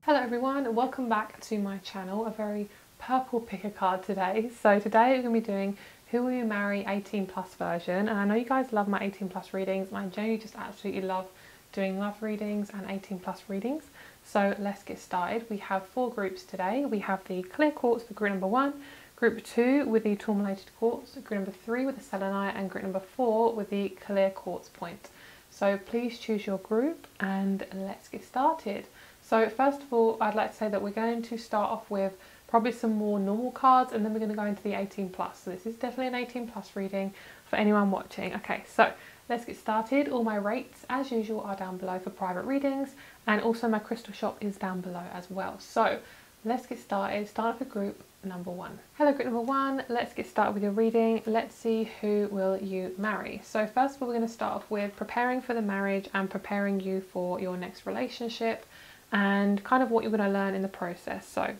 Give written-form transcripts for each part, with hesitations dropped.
Hello everyone, welcome back to my channel. A very purple picker card today. So today we're going to be doing Who Will You Marry 18 plus version, and I know you guys love my 18 plus readings and I genuinely just absolutely love doing love readings and 18 plus readings. So let's get started. We have 4 groups today. We have the clear quartz for group number 1, group 2 with the tourmalated quartz, group number 3 with the selenite, and group number 4 with the clear quartz point. So please choose your group and let's get started. So first of all, I'd like to say that we're going to start off with probably some more normal cards, and then we're going to go into the 18 plus. So this is definitely an 18 plus reading for anyone watching. Okay, so let's get started. All my rates, as usual, are down below for private readings, and also my crystal shop is down below as well. So let's get started. Start with group number 1. Hello group number 1, let's get started with your reading. Let's see who will you marry. So first of all, we're going to start off with preparing for the marriage and preparing you for your next relationship, and kind of what you're going to learn in the process. So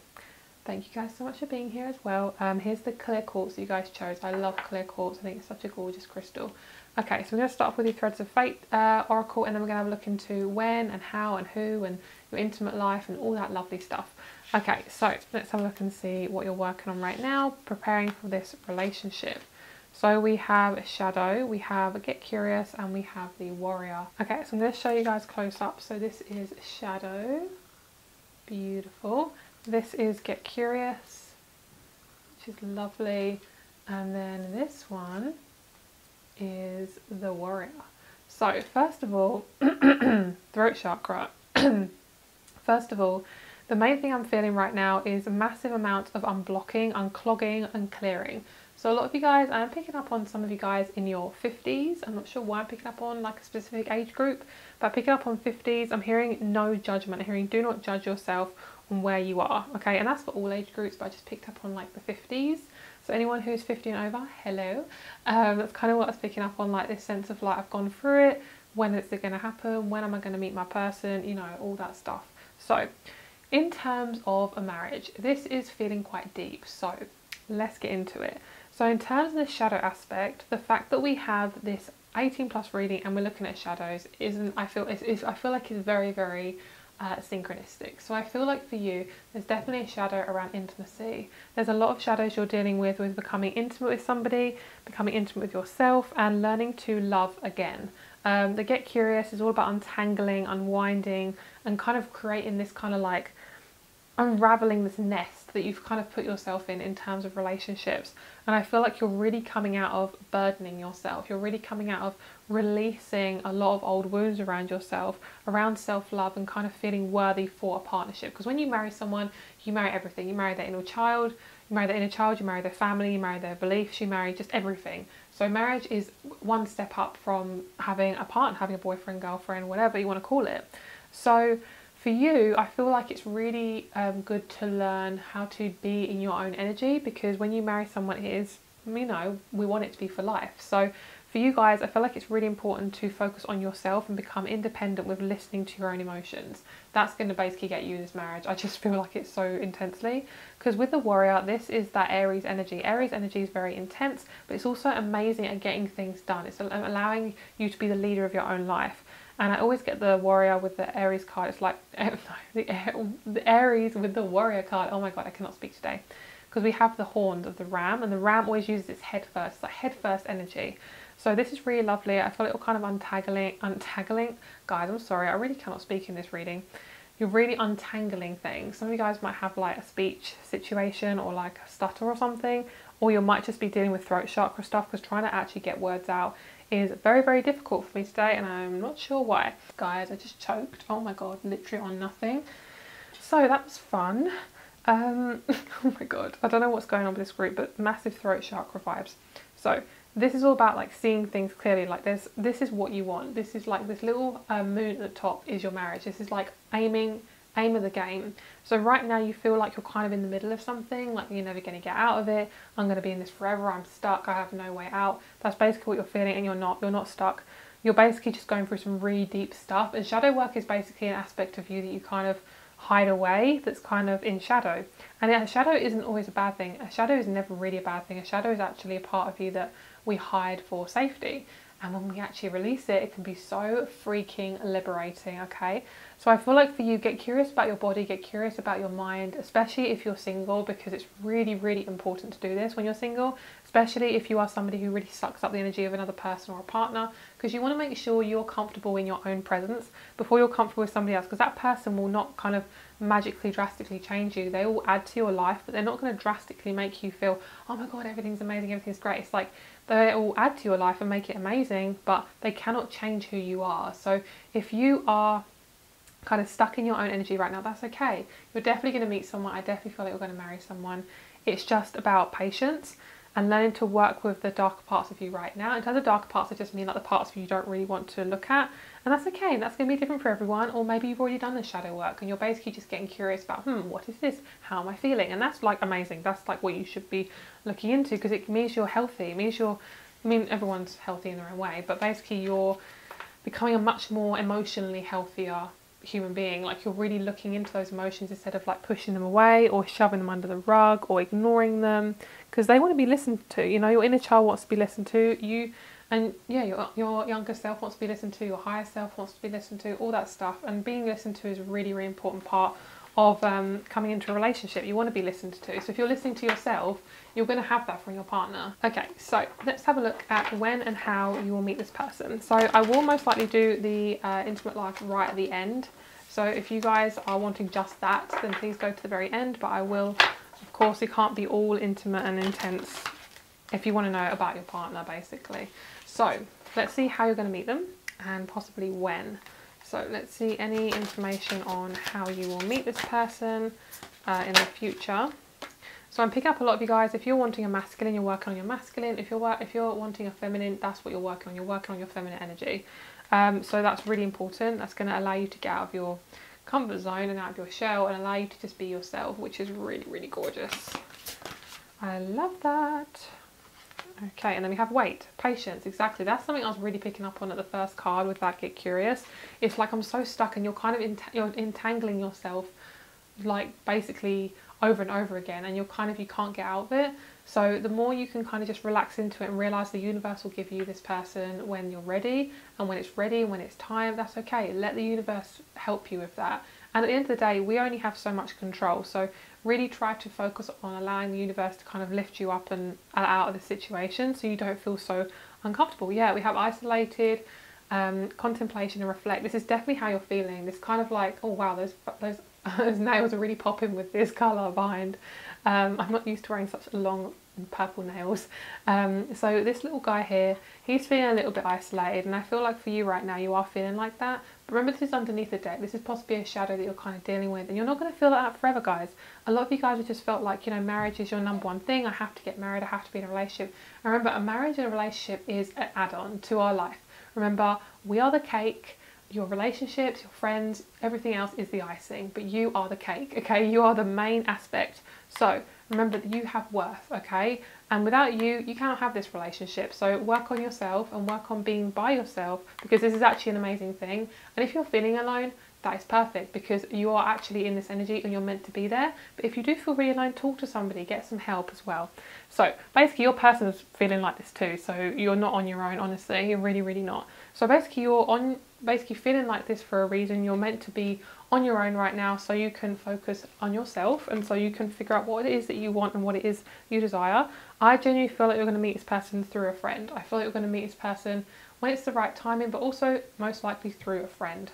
thank you guys so much for being here as well. Here's the clear quartz that you guys chose. I love clear quartz. I think it's such a gorgeous crystal. Okay, so we're going to start off with your Threads of Fate oracle, and then we're going to have a look into when and how and who and your intimate life and all that lovely stuff. Okay, so let's have a look and see what you're working on right now, preparing for this relationship. So we have a shadow, we have a get curious, and we have the warrior. Okay, so I'm going to show you guys close up. So this is shadow, beautiful. This is get curious, which is lovely. And then this one is the warrior. So first of all, throat chakra. First of all, the main thing I'm feeling right now is a massive amount of unblocking, unclogging, and clearing. So a lot of you guys, I'm picking up on some of you guys in your 50s. I'm not sure why I'm picking up on like a specific age group, but picking up on 50s, I'm hearing no judgment. I'm hearing do not judge yourself on where you are. Okay, and that's for all age groups, but I just picked up on like the 50s. So anyone who's 50 and over, hello. That's kind of what I was picking up on, like this sense of like I've gone through it. When is it going to happen? When am I going to meet my person? You know, all that stuff. So in terms of a marriage, this is feeling quite deep. So let's get into it. So in terms of the shadow aspect, the fact that we have this 18 plus reading and we're looking at shadows I feel like it's very, very synchronistic. So I feel like for you, there's definitely a shadow around intimacy. There's a lot of shadows you're dealing with becoming intimate with somebody, becoming intimate with yourself, and learning to love again. The get curious is all about untangling, unwinding, and kind of creating this kind of like unraveling this nest that you've kind of put yourself in terms of relationships. And I feel like you're really coming out of burdening yourself. You're really coming out of releasing a lot of old wounds around yourself, around self-love, and kind of feeling worthy for a partnership. Because when you marry someone, you marry everything. You marry their inner child, you marry their family, you marry their beliefs, you marry just everything. So marriage is one step up from having a partner, having a boyfriend, girlfriend, whatever you want to call it. So for you, I feel like it's really good to learn how to be in your own energy, because when you marry someone, it is, you know, we want it to be for life. So for you guys, I feel like it's really important to focus on yourself and become independent with listening to your own emotions. That's going to basically get you this marriage. I just feel like it so intensely, because with the warrior, this is that Aries energy. Aries energy is very intense, but it's also amazing at getting things done. It's allowing you to be the leader of your own life. And I always get the warrior with the Aries card. It's like the Aries with the warrior card. Oh my god, I cannot speak today. Because we have the horns of the ram, and the ram always uses its head first. It's like head first energy. So this is really lovely. I feel it will kind of untangling. Guys, I'm sorry, I really cannot speak in this reading. You're really untangling things. Some of you guys might have like a speech situation or like a stutter or something, or you might just be dealing with throat chakra stuff, because trying to actually get words out is very, very difficult for me today, and I'm not sure why. Guys, I just choked. Oh my god, literally on nothing. So that was fun. Oh my god, I don't know what's going on with this group, but massive throat chakra vibes. So this is all about like seeing things clearly. Like this is what you want. This is like this little moon at the top is your marriage. This is like aim of the game. So right now you feel like you're kind of in the middle of something, like you're never going to get out of it. I'm going to be in this forever. I'm stuck. I have no way out. That's basically what you're feeling, and you're not stuck. You're basically just going through some really deep stuff. And shadow work is basically an aspect of you that you kind of hide away, that's kind of in shadow. And a shadow isn't always a bad thing. A shadow is never really a bad thing. A shadow is actually a part of you that we hide for safety. And when we actually release it, it can be so freaking liberating, okay? So I feel like for you, get curious about your body, get curious about your mind, especially if you're single, because it's really, really important to do this when you're single, especially if you are somebody who really sucks up the energy of another person or a partner, because you want to make sure you're comfortable in your own presence before you're comfortable with somebody else, because that person will not kind of magically, drastically change you. They will add to your life, but they're not going to drastically make you feel, oh my God, everything's amazing, everything's great. It's like they will add to your life and make it amazing, but they cannot change who you are. So if you are kind of stuck in your own energy right now, that's okay. You're definitely going to meet someone. I definitely feel like you're going to marry someone. It's just about patience and learning to work with the darker parts of you right now. In terms of darker parts, I just mean like the parts of you don't really want to look at, and that's okay. That's going to be different for everyone. Or maybe you've already done the shadow work and you're basically just getting curious about, what is this? How am I feeling? And that's like amazing. That's like what you should be looking into, because it means you're healthy. It means everyone's healthy in their own way, but basically you're becoming a much more emotionally healthier human being. Like you're really looking into those emotions instead of like pushing them away or shoving them under the rug or ignoring them, because they want to be listened to. You know, your inner child wants to be listened to. Your younger self wants to be listened to. Your higher self wants to be listened to. All that stuff, and being listened to is a really, really important part of coming into a relationship. You want to be listened to. So if you're listening to yourself, you're going to have that from your partner. Okay, so let's have a look at when and how you will meet this person. So I will most likely do the intimate life right at the end. So if you guys are wanting just that, then please go to the very end. But I will, of course, it can't be all intimate and intense if you want to know about your partner, basically. So let's see how you're going to meet them and possibly when. So let's see any information on how you will meet this person in the future. So I'm picking up a lot of you guys. If you're wanting a masculine, you're working on your masculine. If you're wanting a feminine, that's what you're working on. You're working on your feminine energy. So that's really important. That's going to allow you to get out of your comfort zone and out of your shell and allow you to just be yourself, which is really, really gorgeous. I love that. Okay, and then we have wait, patience, exactly. That's something I was really picking up on at the first card with that get curious. It's like I'm so stuck and you're kind of you're entangling yourself like basically over and over again, and you can't get out of it. So the more you can kind of just relax into it and realize the universe will give you this person when you're ready, and when it's ready and when it's time, that's okay. Let the universe help you with that. And at the end of the day, we only have so much control. So really try to focus on allowing the universe to kind of lift you up and out of the situation so you don't feel so uncomfortable. Yeah, we have isolated, contemplation and reflect. This is definitely how you're feeling. This kind of like, oh wow, those nails are really popping with this colour behind. I'm not used to wearing such long purple nails. So this little guy here, he's feeling a little bit isolated, and I feel like for you right now you are feeling like that. But remember, this is underneath the deck. This is possibly a shadow that you're kind of dealing with, and you're not going to feel like that forever, guys. A lot of you guys have just felt like, you know, marriage is your #1 thing. I have to get married, I have to be in a relationship. And remember, a marriage and a relationship is an add-on to our life. Remember, we are the cake. Your relationships, your friends, everything else is the icing, but you are the cake, okay? You are the main aspect. So remember that you have worth, okay? And without you, you cannot have this relationship. So work on yourself and work on being by yourself, because this is actually an amazing thing. And if you're feeling alone, that is perfect, because you are actually in this energy and you're meant to be there. But if you do feel really alone, talk to somebody, get some help as well. So basically your person's feeling like this too. So you're not on your own, honestly, you're really, really not. So basically you're feeling like this for a reason. You're meant to be on your own right now, so you can focus on yourself and so you can figure out what it is that you want and what it is you desire. I genuinely feel like you're going to meet this person through a friend. I feel like you're going to meet this person when it's the right timing, but also most likely through a friend.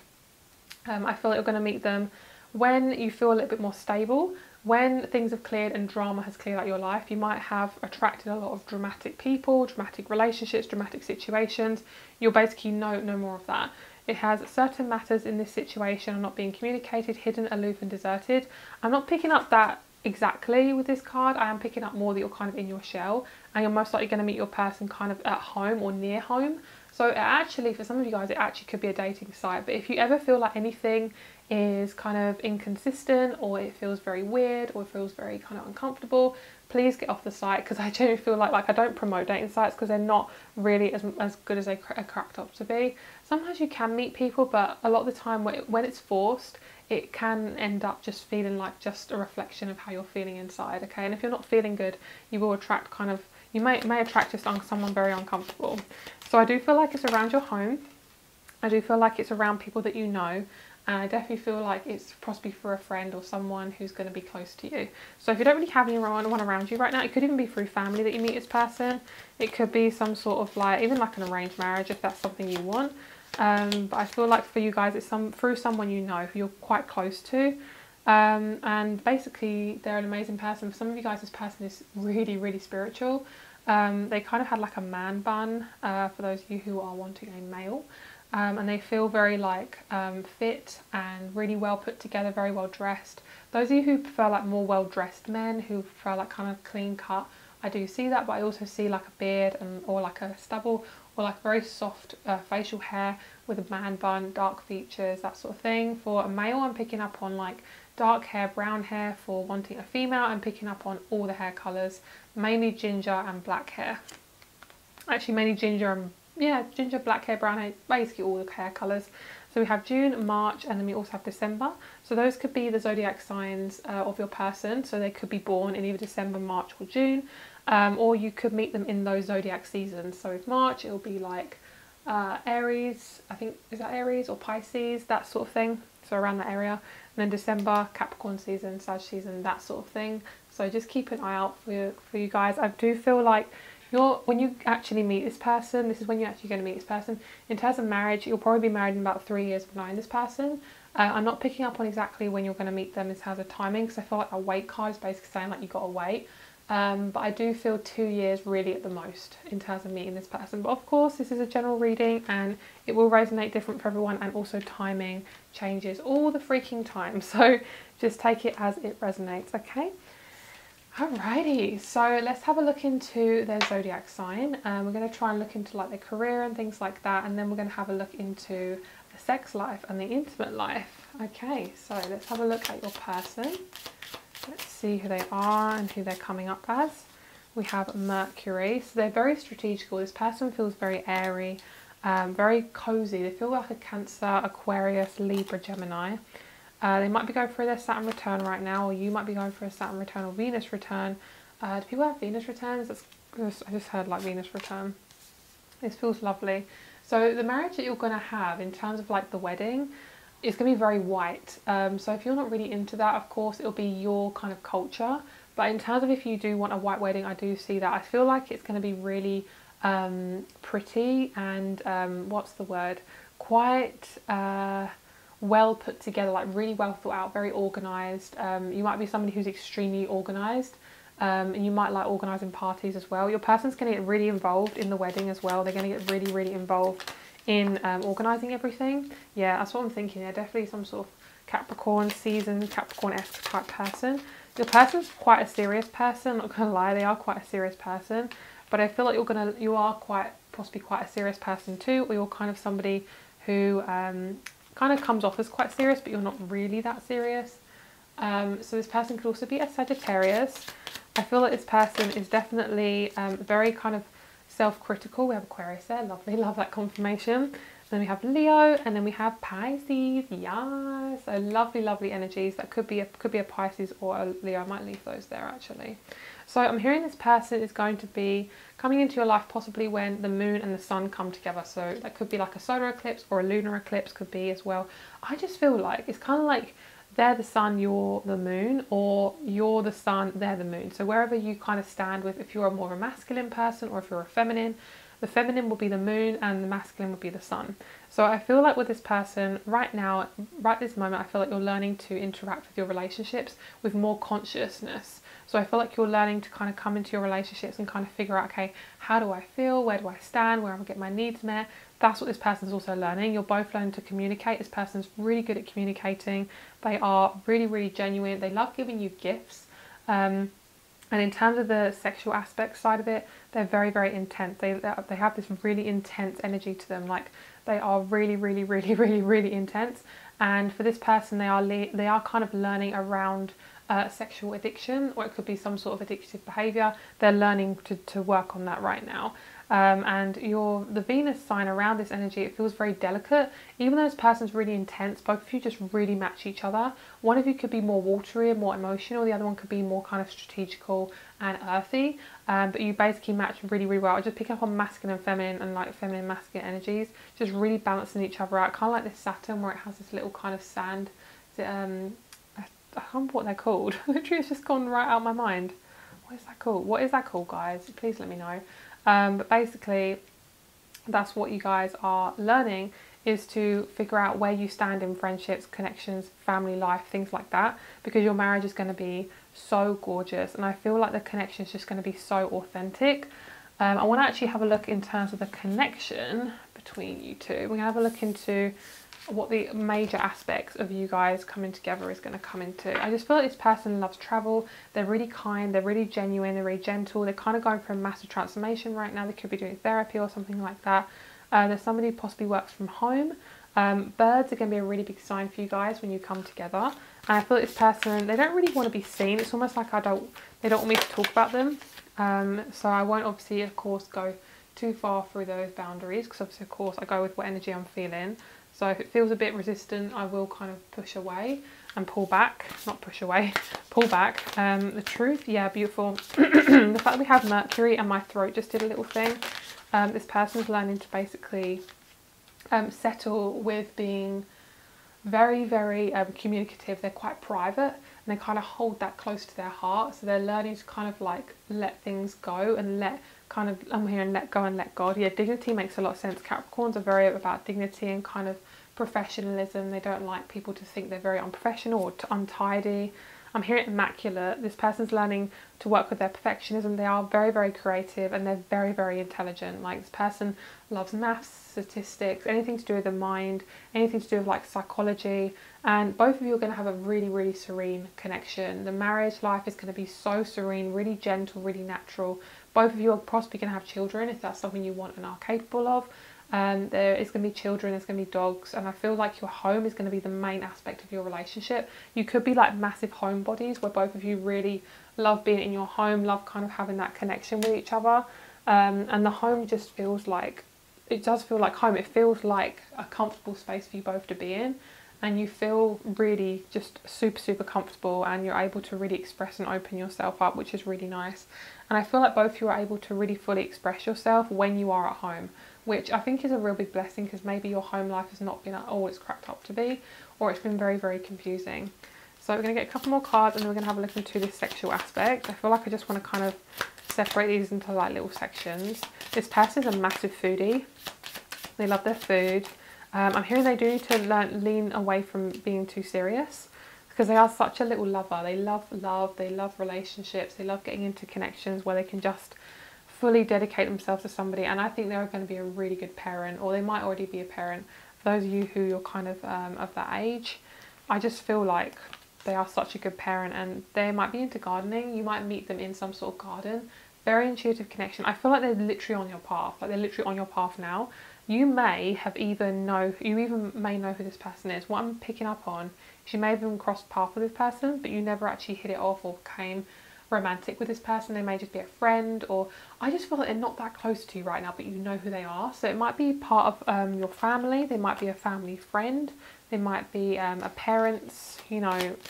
I feel like you're going to meet them when you feel a little bit more stable, when things have cleared and drama has cleared out your life. You might have attracted a lot of dramatic people, dramatic relationships, dramatic situations. You'll basically know no more of that. It has certain matters in this situation are not being communicated, hidden, aloof and deserted. I'm not picking up that exactly with this card. I am picking up more that you're kind of in your shell, and you're most likely going to meet your person kind of at home or near home. So it actually, for some of you guys, it actually could be a dating site. But if you ever feel like anything is kind of inconsistent, or it feels very weird, or it feels very kind of uncomfortable, please get off the site, because I genuinely feel like I don't promote dating sites because they're not really as good as they are cracked up to be. Sometimes you can meet people, but a lot of the time when it's forced, it can end up just feeling like just a reflection of how you're feeling inside, okay? And if you're not feeling good, you will attract you may attract just someone very uncomfortable. So I do feel like it's around your home. I do feel like it's around people that you know. and I definitely feel like it's possibly for a friend or someone who's going to be close to you. So if you don't really have anyone around you right now, it could even be through family that you meet this person. It could be some sort of like, even like an arranged marriage if that's something you want. But I feel like for you guys, it's through someone you know who you're quite close to. And basically they're an amazing person. For some of you guys, this person is really, really spiritual. They kind of had like a man bun, for those of you who are wanting a male. And they feel very like fit and really well put together, very well dressed. Those of you who prefer like more well dressed men, who prefer like kind of clean cut, I do see that, but I also see like a beard or like a stubble, or like very soft facial hair with a man bun, dark features, that sort of thing. For a male, I'm picking up on like dark hair, brown hair. For wanting a female, I'm picking up on all the hair colours, mainly ginger and black hair. Actually mainly ginger and ginger, black hair, brown hair, basically all the hair colours. So we have June, March, and then we also have December. So those could be the zodiac signs of your person. So they could be born in either December, March or June, or you could meet them in those zodiac seasons. So with March, it'll be like Aries, I think, is that Aries or Pisces, that sort of thing. So around that area. And then December, Capricorn season, Sag season, that sort of thing. So just keep an eye out for you guys. I do feel like when you actually meet this person, this is when you're actually going to meet this person. In terms of marriage, you'll probably be married in about 3 years of knowing this person. I'm not picking up on exactly when you're going to meet them in terms of timing, because I feel like a wait card is basically saying like you've got to wait. But I do feel 2 years really at the most in terms of meeting this person. But of course, this is a general reading and it will resonate different for everyone, and also timing changes all the freaking time. So just take it as it resonates, okay? Alrighty, so let's have a look into their zodiac sign. We're going to try and look into like their career and things like that, and then we're going to have a look into the sex life and the intimate life. Okay, so let's have a look at your person. Let's see who they are and who they're coming up as. We have Mercury, so they're very strategical. This person feels very airy, very cozy. They feel like a Cancer, Aquarius, Libra, Gemini. They might be going through their Saturn return right now, or you might be going for a Saturn return or Venus return. Do people have Venus returns? I just heard like Venus return. This feels lovely. So the marriage that you're going to have in terms of like the wedding is going to be very white. So if you're not really into that, of course, it'll be your kind of culture. But in terms of if you do want a white wedding, I do see that. I feel like it's going to be really pretty and what's the word? Quite well put together, like really well thought out, very organised. You might be somebody who's extremely organised, and you might like organising parties as well. Your person's going to get really involved in the wedding as well. They're going to get really, really involved in organising everything. Yeah, that's what I'm thinking. They're definitely some sort of Capricorn season, Capricorn-esque type person. Your person's quite a serious person, not going to lie, they are quite a serious person. But I feel like you are possibly quite a serious person too, or you're kind of somebody who kind of comes off as quite serious, but you're not really that serious. So this person could also be a Sagittarius. I feel like this person is definitely very kind of self-critical. We have Aquarius there, lovely, love that confirmation. Then we have Leo, and then we have Pisces. Yes, so lovely, lovely energies. That could be a Pisces or a Leo. I might leave those there actually. So I'm hearing this person is going to be coming into your life possibly when the moon and the sun come together. So that could be like a solar eclipse or a lunar eclipse could be as well. I just feel like it's kind of like they're the sun, you're the moon, or you're the sun, they're the moon. So wherever you kind of stand with, if you're more of a masculine person or if you're a feminine, the feminine will be the moon and the masculine will be the sun. So I feel like with this person right now, right this moment, I feel like you're learning to interact with your relationships with more consciousness. So I feel like you're learning to kind of come into your relationships and kind of figure out, okay, how do I feel? Where do I stand? Where am I getting my needs met? That's what this person's also learning. You're both learning to communicate. This person's really good at communicating. They are really, really genuine. They love giving you gifts. And in terms of the sexual aspect side of it, they're very, very intense. They have this really intense energy to them. Like they are really, really, really, really, really intense. And for this person, they are kind of learning around sexual addiction, or it could be some sort of addictive behaviour. They're learning to work on that right now. And the Venus sign around this energy, it feels very delicate. Even though this person's really intense, both of you just really match each other. One of you could be more watery and more emotional, the other one could be more kind of strategical and earthy. but you basically match really, really well. I just pick up on masculine and feminine and like feminine masculine energies, just really balancing each other out. Kind of like this Saturn where it has this little kind of sand. Is it, I can't remember what they're called. Literally, it's just gone right out of my mind. What is that called? What is that called, guys? Please let me know. But basically, that's what you guys are learning, is to figure out where you stand in friendships, connections, family life, things like that, because your marriage is going to be so gorgeous, and I feel like the connection is just going to be so authentic. I want to actually have a look in terms of the connection between you two. We're going to have a look into what the major aspects of you guys coming together is going to come into. I just feel like this person loves travel. They're really kind, they're really genuine, they're really gentle. They're kind of going for a massive transformation right now. They could be doing therapy or something like that. There's somebody who possibly works from home. Birds are going to be a really big sign for you guys when you come together. And I feel like this person, they don't really want to be seen. It's almost like they don't want me to talk about them. So I won't obviously, of course, go too far through those boundaries, because obviously, of course, I go with what energy I'm feeling. So if it feels a bit resistant, I will kind of push away and pull back. Not push away, pull back. The truth, yeah, beautiful. The fact that we have Mercury and my throat just did a little thing. This person's learning to basically settle with being very, very communicative. They're quite private, and they kind of hold that close to their heart. So they're learning to kind of like let things go and I'm hearing let go and let God. Yeah, dignity makes a lot of sense. Capricorns are very about dignity and kind of professionalism. They don't like people to think they're very unprofessional or untidy. I'm hearing immaculate. This person's learning to work with their perfectionism. They are very, very creative, and they're very, very intelligent. Like, this person loves maths, statistics, anything to do with the mind, anything to do with like psychology. And both of you are going to have a really, really serene connection. The marriage life is going to be so serene, really gentle, really natural. Both of you are possibly going to have children if that's something you want and are capable of. There is going to be children, there's going to be dogs, and I feel like your home is going to be the main aspect of your relationship. You could be like massive homebodies where both of you really love being in your home, love kind of having that connection with each other. And the home just feels like, it does feel like home. It feels like a comfortable space for you both to be in, and you feel really just super, super comfortable, and you're able to really express and open yourself up, which is really nice. And I feel like both of you are able to really fully express yourself when you are at home, which I think is a real big blessing, because maybe your home life has not been all it's cracked up to be, or it's been very, very confusing. So we're going to get a couple more cards, and then we're going to have a look into this sexual aspect. I feel like I just want to kind of separate these into like little sections. This person is a massive foodie. They love their food. I'm hearing they do need to lean away from being too serious, because they are such a little lover. They love love, they love relationships, they love getting into connections where they can just fully dedicate themselves to somebody. And I think they're going to be a really good parent, or they might already be a parent. For those of you who you're kind of that age, I just feel like they are such a good parent, and they might be into gardening. You might meet them in some sort of garden. Very intuitive connection. I feel like they're literally on your path. Like, they're literally on your path now. You may even know who this person is. What I'm picking up on is you may have even crossed paths with this person, but you never actually hit it off or became romantic with this person. They may just be a friend, or I just feel like they're not that close to you right now, but you know who they are. So it might be part of your family. They might be a family friend. They might be a parent's,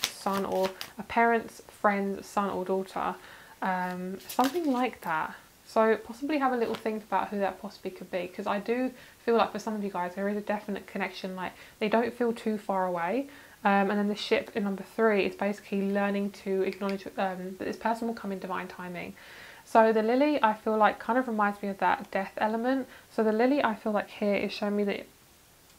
son, or a parent's friend's son or daughter, something like that. So possibly have a little think about who that possibly could be, because I do feel like for some of you guys there is a definite connection. Like, they don't feel too far away. And then the ship in number 3 is basically learning to acknowledge that this person will come in divine timing. So the lily, I feel like, kind of reminds me of that death element. So the lily, I feel like here is showing me that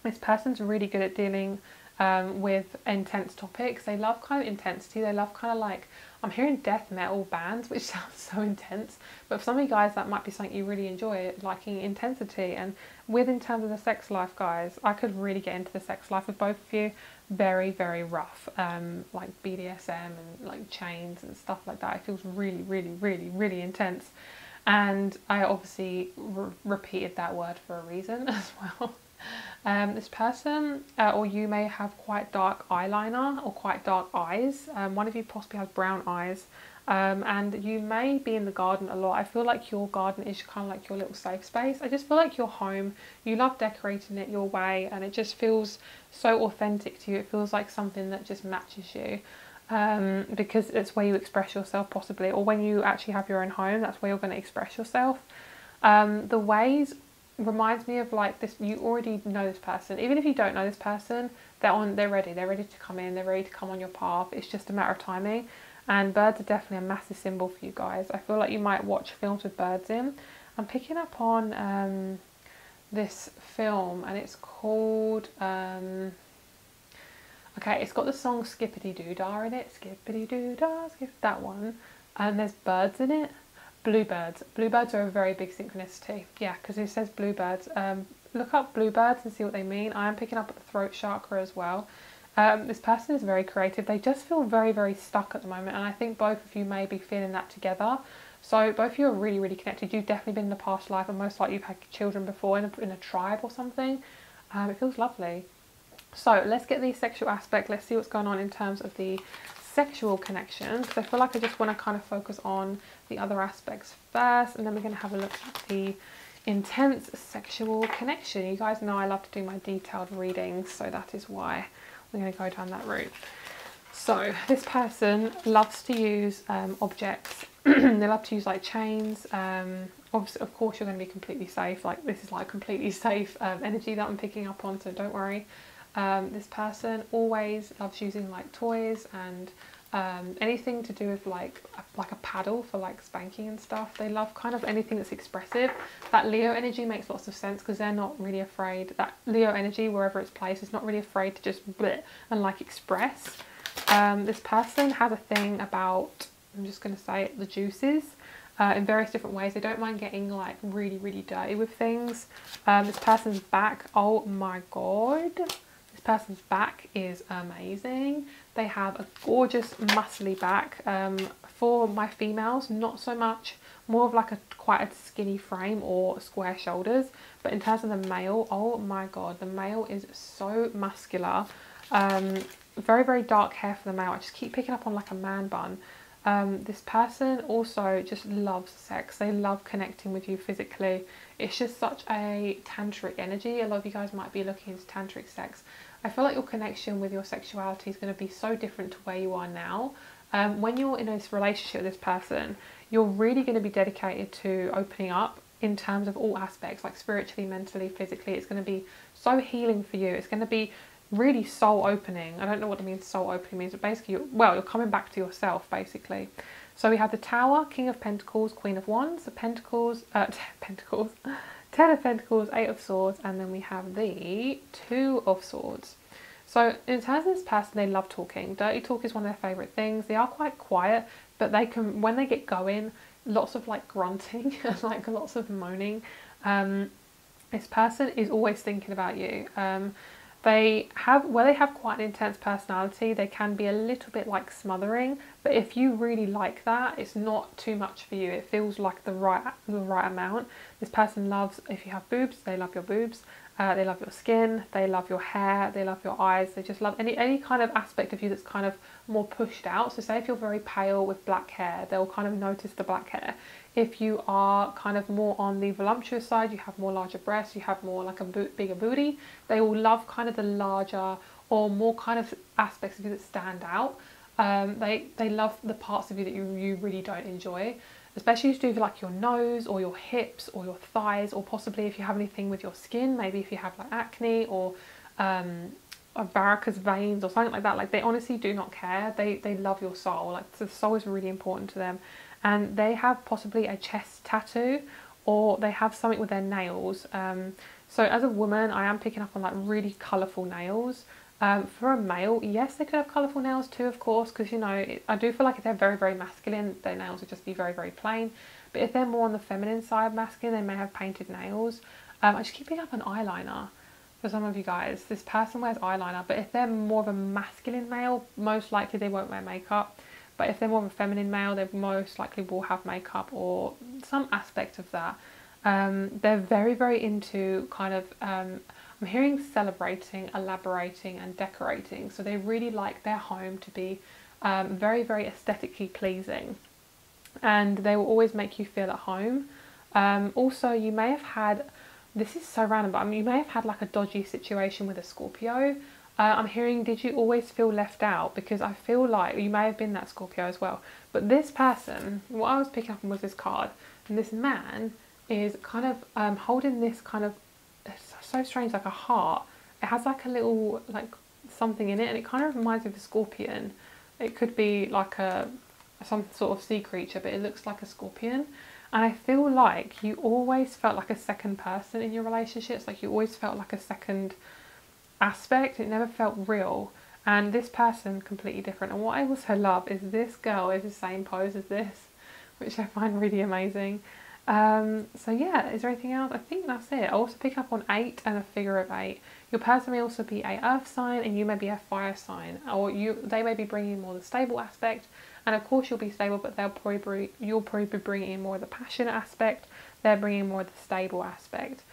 this person's really good at dealing with intense topics. They love kind of intensity. They love kind of like, I'm hearing death metal bands, which sounds so intense, but for some of you guys that might be something you really enjoy, liking intensity. And in terms of the sex life, guys, I could really get into the sex life with both of you. Very, very rough, like BDSM and like chains and stuff like that. It feels really, really, really, really intense. And I obviously repeated that word for a reason as well. This person, or you may have quite dark eyeliner or quite dark eyes. One of you possibly has brown eyes, and you may be in the garden a lot. I feel like your garden is kind of like your little safe space. I just feel like your home, you love decorating it your way, and it just feels so authentic to you. It feels like something that just matches you. because it's where you express yourself possibly, or when you actually have your own home, that's where you're going to express yourself. The ways reminds me of like this, you already know this person. Even if you don't know this person, they're ready to come in, they're ready to come on your path. It's just a matter of timing. And birds are definitely a massive symbol for you guys. I feel like you might watch films with birds in. I'm picking up on this film, and it's called okay, it's got the song Skippity Doo Dah in it. Skippity Doo Dah, that one. And there's birds in it. Bluebirds. Bluebirds are a very big synchronicity. Yeah, because it says bluebirds. Look up bluebirds and see what they mean. I am picking up at the throat chakra as well. This person is very creative. They just feel very, very stuck at the moment. And I think both of you may be feeling that together. So both of you are really, really connected. You've definitely been in a past life, and most likely you've had children before in a tribe or something. It feels lovely. So let's get the sexual aspect. Let's see what's going on in terms of the sexual connection, because I feel like I just want to kind of focus on the other aspects first, and then we're going to have a look at the intense sexual connection. You guys know I love to do my detailed readings, so that is why we're going to go down that route. So this person loves to use objects. They love to use like chains. Obviously, of course, you're going to be completely safe. Like this is like completely safe energy that I'm picking up on, so don't worry. This person always loves using like toys and anything to do with like a paddle for like spanking and stuff. They love kind of anything that's expressive. That Leo energy makes lots of sense because they're not really afraid. That Leo energy, wherever it's placed, is not really afraid to just bleh and like express. This person has a thing about, I'm just going to say it, the juices. In various different ways. They don't mind getting like really, really dirty with things. This person's back, oh my god. This person's back is amazing. They have a gorgeous muscly back. For my females, not so much, more of like quite a skinny frame or square shoulders. But in terms of the male, oh my god, the male is so muscular. Very, very dark hair for the male. I just keep picking up on like a man bun. This person also just loves sex. They love connecting with you physically. It's just such a tantric energy. A lot of you guys might be looking into tantric sex. I feel like your connection with your sexuality is going to be so different to where you are now. When you're in this relationship with this person, you're really going to be dedicated to opening up in terms of all aspects, like spiritually, mentally, physically. It's going to be so healing for you. It's going to be really soul opening. I don't know what it means soul opening means, but basically, you're coming back to yourself, basically. So we have the Tower, King of Pentacles, Queen of Wands, the Pentacles, Pentacles, Ten of Pentacles, Eight of Swords, and then we have the Two of Swords. So in terms of this person, they love talking. Dirty talk is one of their favourite things. They are quite quiet, but they can, when they get going, lots of like grunting, like lots of moaning. This person is always thinking about you. They have quite an intense personality. They can be a little bit like smothering, but if you really like that, it's not too much for you. It feels like the right amount. This person loves, if you have boobs, they love your boobs. They love your skin, they love your hair, they love your eyes. They just love any kind of aspect of you that's kind of more pushed out. So say if you're very pale with black hair, they'll kind of notice the black hair. If you are kind of more on the voluptuous side, you have more larger breasts, you have more like a bigger booty, they will love kind of the larger or more kind of aspects of you that stand out. They love the parts of you that you really don't enjoy, especially to do with like your nose or your hips or your thighs, or possibly if you have anything with your skin, maybe if you have like acne or varicose veins or something like that. Like they honestly do not care. They love your soul. Like the soul is really important to them. And they have possibly a chest tattoo, or they have something with their nails. So as a woman, I am picking up on like really colourful nails. For a male, yes, they could have colourful nails too, of course, because you know, I do feel like if they're very, very masculine, their nails would just be very, very plain. But if they're more on the feminine side, masculine, they may have painted nails. I just keep picking up an eyeliner for some of you guys. This person wears eyeliner, but if they're more of a masculine male, most likely they won't wear makeup. But if they're more of a feminine male, they most likely will have makeup or some aspect of that. They're very, very into kind of, I'm hearing celebrating, elaborating and decorating. So they really like their home to be very, very aesthetically pleasing. And they will always make you feel at home. Also, you may have had, this is so random, but I mean, you may have had like a dodgy situation with a Scorpio. I'm hearing, did you always feel left out? Because I feel like you may have been that Scorpio as well. But this person, what I was picking up on was this card. And this man is kind of holding this kind of, it's so strange, like a heart. It has like a little, like something in it. And it kind of reminds me of a scorpion. It could be like some sort of sea creature, but it looks like a scorpion. And I feel like you always felt like a second person in your relationships. Like you always felt like a second aspect. It never felt real. And this person, completely different. And what I also love is this girl is the same pose as this, which I find really amazing. So yeah, is there anything else? I think that's it. I also pick up on 8 and a figure of 8. Your person may also be a earth sign and you may be a fire sign, or they may be bringing more the stable aspect. And of course you'll be stable, but you'll probably be bringing in more of the passionate aspect. They're bringing more of the stable aspect.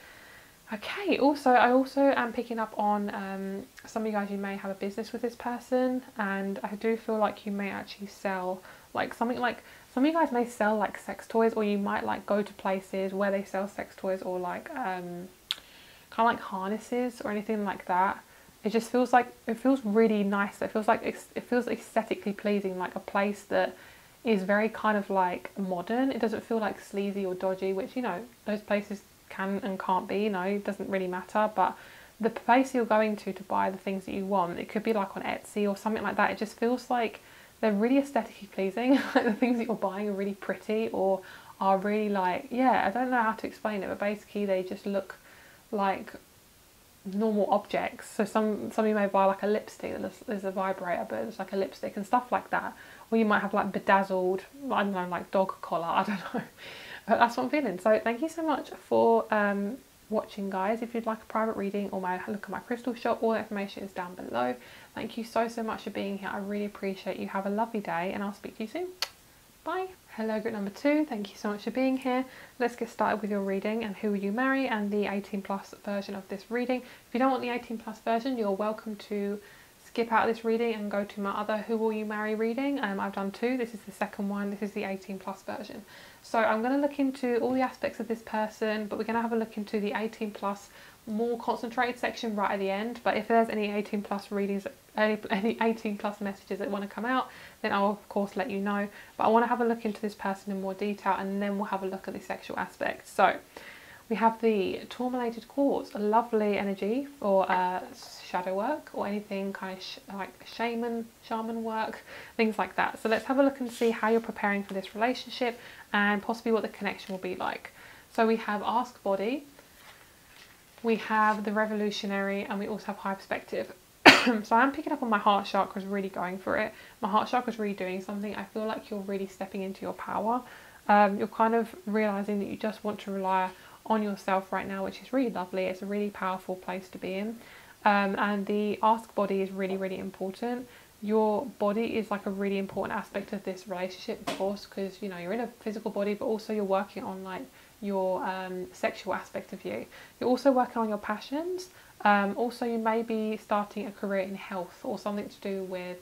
Okay, I also am picking up on some of you guys, you may have a business with this person, and I do feel like you may actually sell like something, like some of you guys may sell like sex toys, or you might like go to places where they sell sex toys, or like kind of like harnesses or anything like that. It just feels like, it feels really nice. It feels like it feels aesthetically pleasing, like a place that is very kind of like modern. It doesn't feel like sleazy or dodgy, which, you know, those places can and can't be, you know, it doesn't really matter. But the place you're going to buy the things that you want, it could be like on Etsy or something like that. It just feels like they're really aesthetically pleasing. Like the things that you're buying are really pretty, or are really like, yeah, I don't know how to explain it, but basically they just look like normal objects. So some of you may buy like a lipstick that there's a vibrator, but it's like a lipstick and stuff like that. Or you might have like bedazzled, I don't know, like dog collar, I don't know. But that's what I'm feeling. So thank you so much for watching, guys. If you'd like a private reading or look at my crystal shop, all the information is down below. Thank you so much for being here. I really appreciate you. Have a lovely day, and I'll speak to you soon. Bye. Hello, group number 2. Thank you so much for being here. Let's get started with your reading and who will you marry, and the 18+ version of this reading. If you don't want the 18+ version, you're welcome to skip out of this reading and go to my other who will you marry reading. I've done 2. This is the second one. This is the 18+ version. So I'm going to look into all the aspects of this person, but we're going to have a look into the 18+ more concentrated section right at the end. But if there's any 18+ readings, any 18+ messages that want to come out, then I'll of course let you know. But I want to have a look into this person in more detail, and then we'll have a look at the sexual aspects. So we have the tourmalated quartz, a lovely energy for shadow work or anything kind of like shaman work, things like that. So let's have a look and see how you're preparing for this relationship and possibly what the connection will be like. So we have Ask Body, we have the Revolutionary, and we also have High Perspective. So I'm picking up on my heart chakra, really going for it. My heart chakra is really doing something. I feel like you're really stepping into your power. You're kind of realizing that you just want to rely on yourself right now, which is really lovely. It's a really powerful place to be in. And the Ask Body is really, really important. Your body is like a really important aspect of this relationship, of course, because, you know, you're in a physical body, but also you're working on like your sexual aspect of you. You're also working on your passions. Also, you may be starting a career in health or something to do with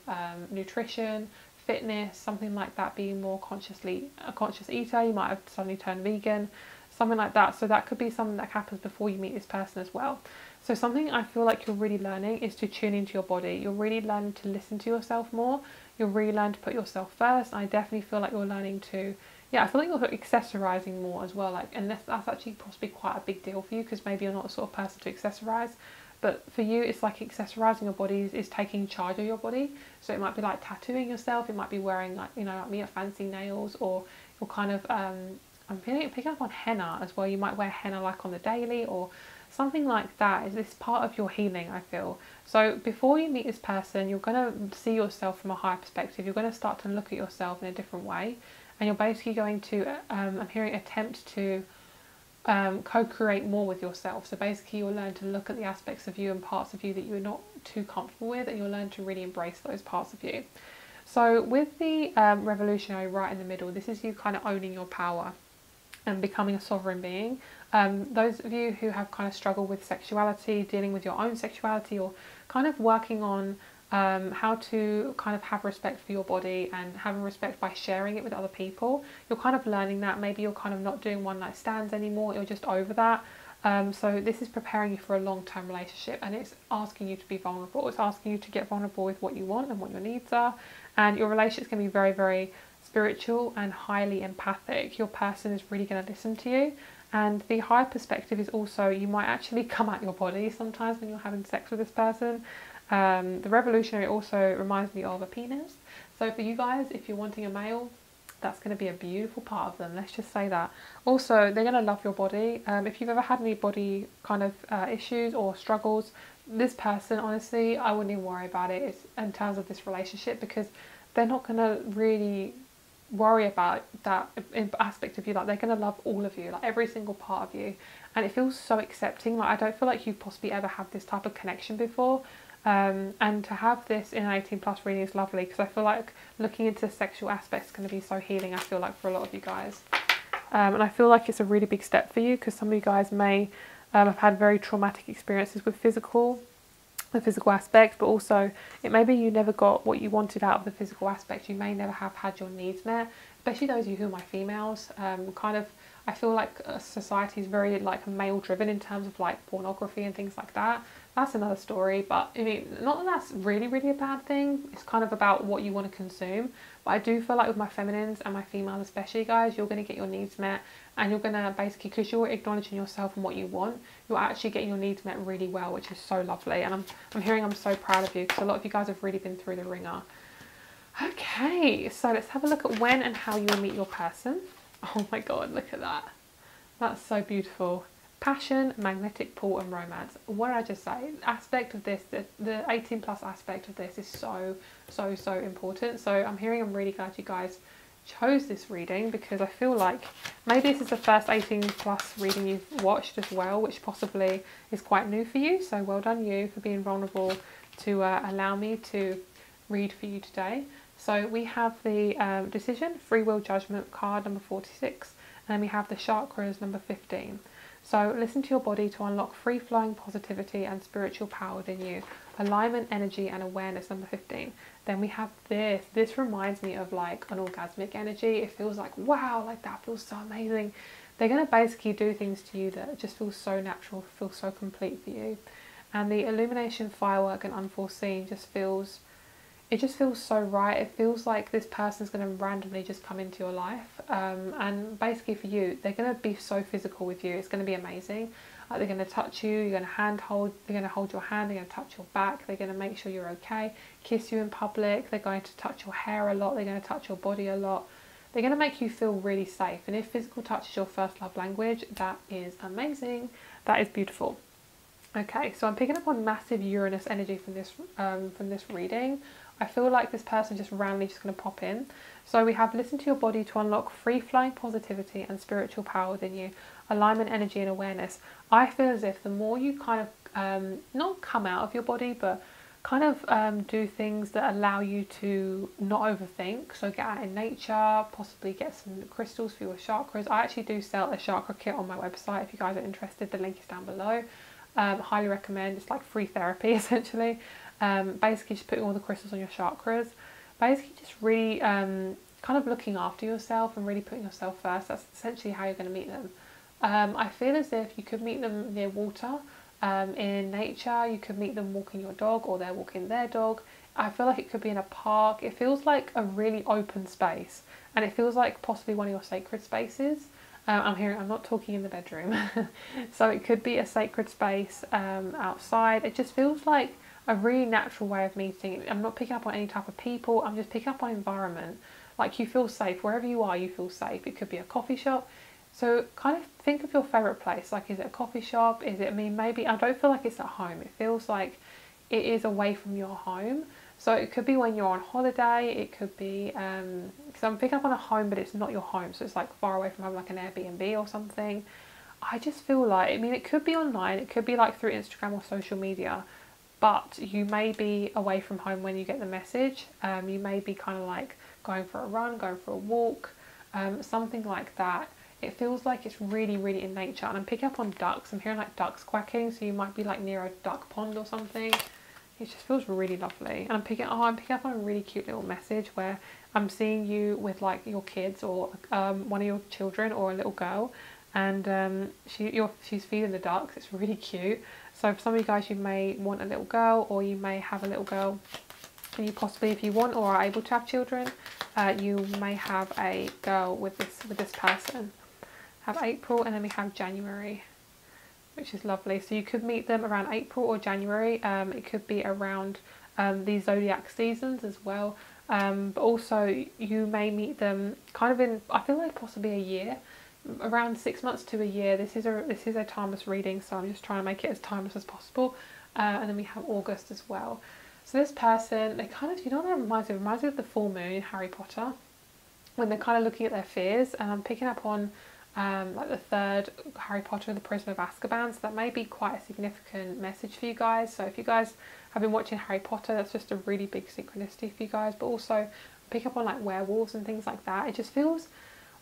nutrition, fitness, something like that, being more a conscious eater. You might have suddenly turned vegan, something like that. So that could be something that happens before you meet this person as well. So something I feel like you're really learning is to tune into your body. You're really learning to listen to yourself more. You're really learning to put yourself first. I definitely feel like you're learning to, yeah, I feel like you're accessorizing more as well. Like, and that's actually possibly quite a big deal for you, because maybe you're not the sort of person to accessorize. But for you, it's like accessorizing your body is taking charge of your body. So it might be like tattooing yourself. It might be wearing, like, you know, like me, fancy nails, or you're kind of, I'm picking up on henna as well. You might wear henna like on the daily or something like that. Is this part of your healing, I feel. So before you meet this person, you're going to see yourself from a higher perspective. You're going to start to look at yourself in a different way. And you're basically going to, I'm hearing, attempt to co-create more with yourself. So basically you'll learn to look at the aspects of you and parts of you that you're not too comfortable with, and you'll learn to really embrace those parts of you. So with the Revolutionary right in the middle, this is you kind of owning your power and becoming a sovereign being. Those of you who have kind of struggled with sexuality, dealing with your own sexuality, or kind of working on how to kind of have respect for your body and having respect by sharing it with other people, you're kind of learning that. Maybe you're kind of not doing one night stands anymore, you're just over that. So this is preparing you for a long-term relationship, and it's asking you to be vulnerable. It's asking you to get vulnerable with what you want and what your needs are. And your relationship's going to be very, very spiritual and highly empathic. Your person is really going to listen to you. And the higher perspective is also, you might actually come out your body sometimes when you're having sex with this person. The revolutionary also reminds me of a penis. So for you guys, if you're wanting a male, that's going to be a beautiful part of them. Let's just say that. Also, they're going to love your body. If you've ever had any body kind of issues or struggles, this person, honestly, I wouldn't even worry about it. It's in terms of this relationship, because they're not going to really worry about that aspect of you. Like, they're going to love all of you, like every single part of you. And it feels so accepting. Like, I don't feel like you've possibly ever had this type of connection before. And to have this in an 18 plus reading is lovely, because I feel like looking into the sexual aspects is going to be so healing, I feel like, for a lot of you guys. And I feel like it's a really big step for you, because some of you guys may have had very traumatic experiences with the physical aspect, but also it may be you never got what you wanted out of the physical aspect. You may never have had your needs met, especially those of you who are my females. I feel like society is very like male driven in terms of like pornography and things like that. That's another story, but I mean, not that that's really a bad thing. It's kind of about what you want to consume. But I do feel like with my feminines and my females especially, guys, you're going to get your needs met, and you're going to basically, because you're acknowledging yourself and what you want, you're actually getting your needs met really well, which is so lovely. And I'm so proud of you, because a lot of you guys have really been through the ringer. Okay, so let's have a look at when and how you will meet your person. Oh my god, look at that. That's so beautiful. Passion, magnetic pull, and romance. What did I just say? Aspect of this, the 18 plus aspect of this is so important. So I'm really glad you guys chose this reading, because I feel like maybe this is the first 18 plus reading you've watched as well, which possibly is quite new for you. So well done you for being vulnerable to allow me to read for you today. So we have the decision, free will, judgment card number 46, and then we have the chakras number 15. So listen to your body to unlock free-flowing positivity and spiritual power within you. Alignment, energy, and awareness, number 15. Then we have this. This reminds me of like an orgasmic energy. It feels like, wow, like that feels so amazing. They're going to basically do things to you that just feel so natural, feel so complete for you. And the illumination, firework, and unforeseen just feels so right. It feels like this person's going to randomly just come into your life, and basically for you, they're going to be so physical with you. It's going to be amazing. Like, they're going to touch you, you're going to they're going to hold your hand, they're going to touch your back, they're going to make sure you're okay, kiss you in public, they're going to touch your hair a lot, they're going to touch your body a lot. They're going to make you feel really safe. And if physical touch is your first love language, that is amazing. That is beautiful. Okay, so I'm picking up on massive Uranus energy from this reading. I feel like this person just randomly just going to pop in. So we have listen to your body to unlock free-flowing positivity and spiritual power within you. Alignment, energy, and awareness. I feel as if the more you kind of not come out of your body, but kind of do things that allow you to not overthink. So get out in nature, possibly get some crystals for your chakras. I actually do sell a chakra kit on my website. If you guys are interested, the link is down below. Highly recommend. It's like free therapy essentially. Basically just putting all the crystals on your chakras, basically just really kind of looking after yourself and really putting yourself first. That's essentially how you're going to meet them. I feel as if you could meet them near water, in nature. You could meet them walking your dog, or they're walking their dog. I feel like it could be in a park. It feels like a really open space, and it feels like possibly one of your sacred spaces. I'm not talking in the bedroom. So it could be a sacred space outside. It just feels like a really natural way of meeting. I'm not picking up on any type of people, I'm just picking up on environment. Like, you feel safe. Wherever you are, you feel safe. It could be a coffee shop. So kind of think of your favourite place. Like, is it a coffee shop? Is it, maybe, I don't feel like it's at home. It feels like it is away from your home. So it could be when you're on holiday. It could be, because I'm picking up on a home, but it's not your home. So it's like far away from home, like an Airbnb or something. I just feel like, it could be online. It could be like through Instagram or social media. But you may be away from home when you get the message. You may be kind of like going for a run, going for a walk, something like that. It feels like it's really in nature. And I'm picking up on ducks. I'm hearing like ducks quacking, so you might be like near a duck pond or something. It just feels really lovely. And I'm picking up on a really cute little message where I'm seeing you with like your kids, or one of your children, or a little girl. and she's feeding the ducks. It's really cute. So for some of you guys, you may want a little girl, or you may have a little girl, and you possibly, if you want or are able to have children, you may have a girl with this person. Have April, and then we have January, which is lovely. So you could meet them around April or January. It could be around the zodiac seasons as well. But also you may meet them kind of in, I feel like possibly a year, around 6 months to a year. This is a timeless reading, so I'm just trying to make it as timeless as possible. And then we have August as well. So this person, they kind of, you know what it reminds me of? It reminds me of the full moon in Harry Potter, when they're kind of looking at their fears. And I'm picking up on like the third Harry Potter, the Prisoner of Azkaban, so that may be quite a significant message for you guys. So if you guys have been watching Harry Potter, that's just a really big synchronicity for you guys. But also pick up on like werewolves and things like that. It just feels,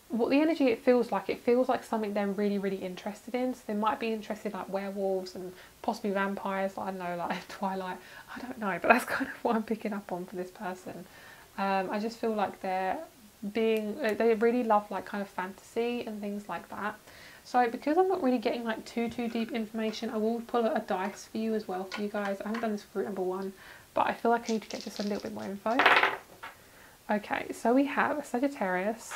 what the energy it feels like something they're really, really interested in. So they might be interested in like werewolves and possibly vampires, like, I don't know, like Twilight, I don't know, but that's kind of what I'm picking up on for this person. I just feel like they really love like kind of fantasy and things like that. So because I'm not really getting like too deep information, I will pull a dice for you as well for you guys. I haven't done this for group number 1, but I feel like I need to get just a little bit more info. Okay, so we have a Sagittarius,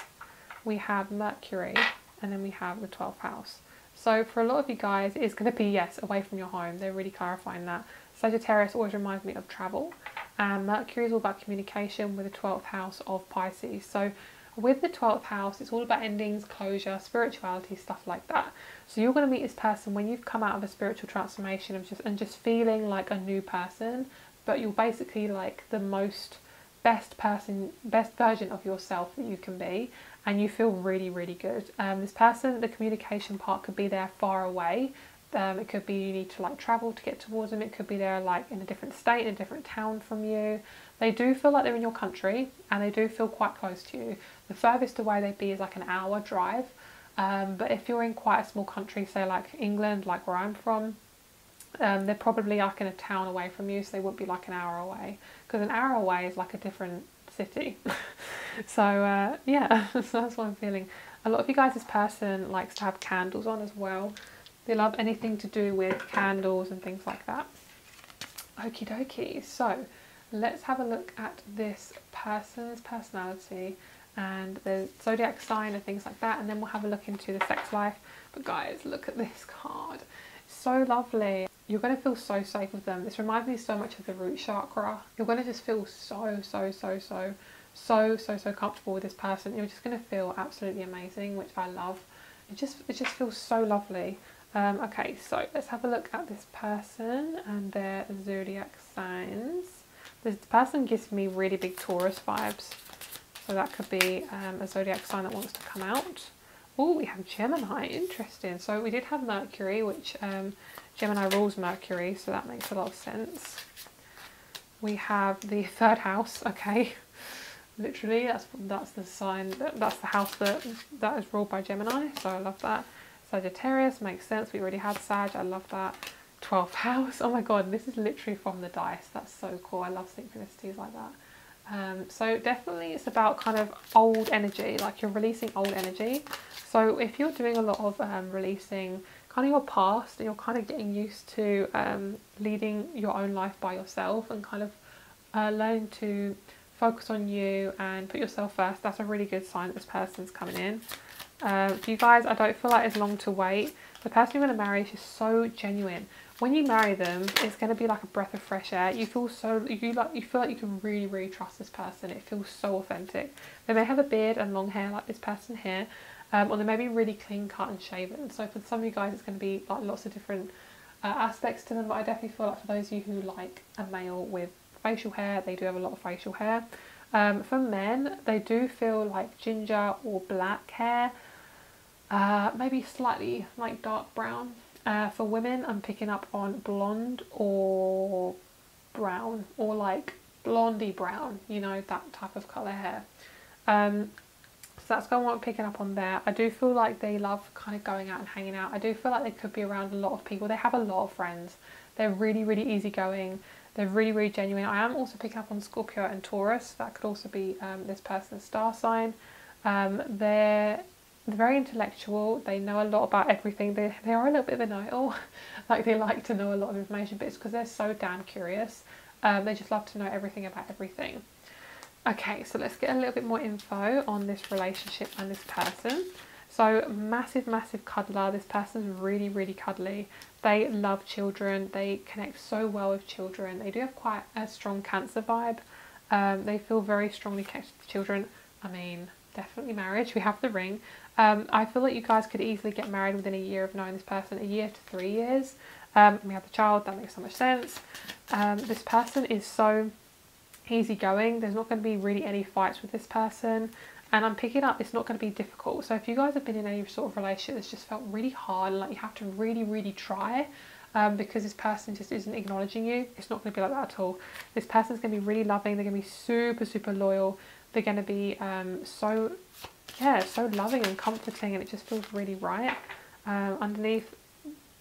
we have Mercury, and then we have the 12th house. So for a lot of you guys, it's going to be, yes, away from your home. They're really clarifying that. Sagittarius always reminds me of travel. And Mercury is all about communication, with the 12th house of Pisces. So with the 12th house, it's all about endings, closure, spirituality, stuff like that. So you're going to meet this person when you've come out of a spiritual transformation of just feeling like a new person, but you're basically like the best version of yourself that you can be, and you feel really, really good. This person, the communication part could be there far away. It could be you need to like travel to get towards them. It could be they're like in a different state, in a different town from you. They do feel like they're in your country, and they do feel quite close to you. The furthest away they'd be is like an hour drive. But if you're in quite a small country, say like England, like where I'm from, they're probably like in a town away from you, so they wouldn't be like an hour away, because an hour away is like a different city. So yeah, so that's what I'm feeling. A lot of you guys, this person likes to have candles on as well. They love anything to do with candles and things like that. Okie dokie. So let's have a look at this person's personality and the zodiac sign and things like that, and then we'll have a look into the sex life. But guys, look at this card. So lovely. You're going to feel so safe with them. This reminds me so much of the root chakra. You're going to just feel so comfortable with this person. You're just going to feel absolutely amazing, which I love. It just feels so lovely. Okay, so let's have a look at this person and their zodiac signs. This person gives me really big Taurus vibes, so that could be a zodiac sign that wants to come out. Oh, we have Gemini. Interesting. So we did have Mercury, which Gemini rules Mercury, so that makes a lot of sense. We have the 3rd house. Okay, literally that's the sign, that's the house that is ruled by Gemini, so I love that. Sagittarius makes sense. We already had Sag. I love that. 12th house. Oh my god, this is literally from the dice. That's so cool. I love synchronicities like that. So definitely it's about kind of old energy, like you're releasing old energy. So if you're doing a lot of releasing kind of your past, and you're kind of getting used to leading your own life by yourself, and kind of learning to focus on you and put yourself first, that's a really good sign that this person's coming in. For you guys, I don't feel like it's long to wait. The person you're going to marry is just so genuine. When you marry them, it's going to be like a breath of fresh air. You feel like you can really trust this person. It feels so authentic. They may have a beard and long hair like this person here, or they may be really clean cut and shaven. So for some of you guys, it's going to be like lots of different aspects to them. But I definitely feel like for those of you who like a male with facial hair, they do have a lot of facial hair. For men, they do feel like ginger or black hair. Maybe slightly like dark brown. For women, I'm picking up on blonde or brown, or like blondie brown, you know, that type of colour hair. So that's kind of what I'm picking up on there. I do feel like they love kind of going out and hanging out. I do feel like they could be around a lot of people. They have a lot of friends. They're really easygoing. They're really genuine. I am also picking up on Scorpio and Taurus. That could also be this person's star sign. They're very intellectual. They know a lot about everything. They are a little bit of a know-it-all. Like, they like to know a lot of information, but it's because they're so damn curious. They just love to know everything about everything. Okay, so let's get a little bit more info on this relationship and this person. So massive, massive cuddler. This person's really, really cuddly. They love children. They connect so well with children. They do have quite a strong Cancer vibe. They feel very strongly connected to children. I mean, definitely marriage. We have the ring. I feel like you guys could easily get married within a year of knowing this person, a year to 3 years. We have the child. That makes so much sense. This person is so easygoing. There's not going to be really any fights with this person, and I'm picking up it's not going to be difficult. So if you guys have been in any sort of relationship that's just felt really hard, like you have to really try, because this person just isn't acknowledging you, it's not going to be like that at all. This person's going to be really loving. They're going to be super loyal. They're going to be so loving and comforting, and it just feels really right. Underneath,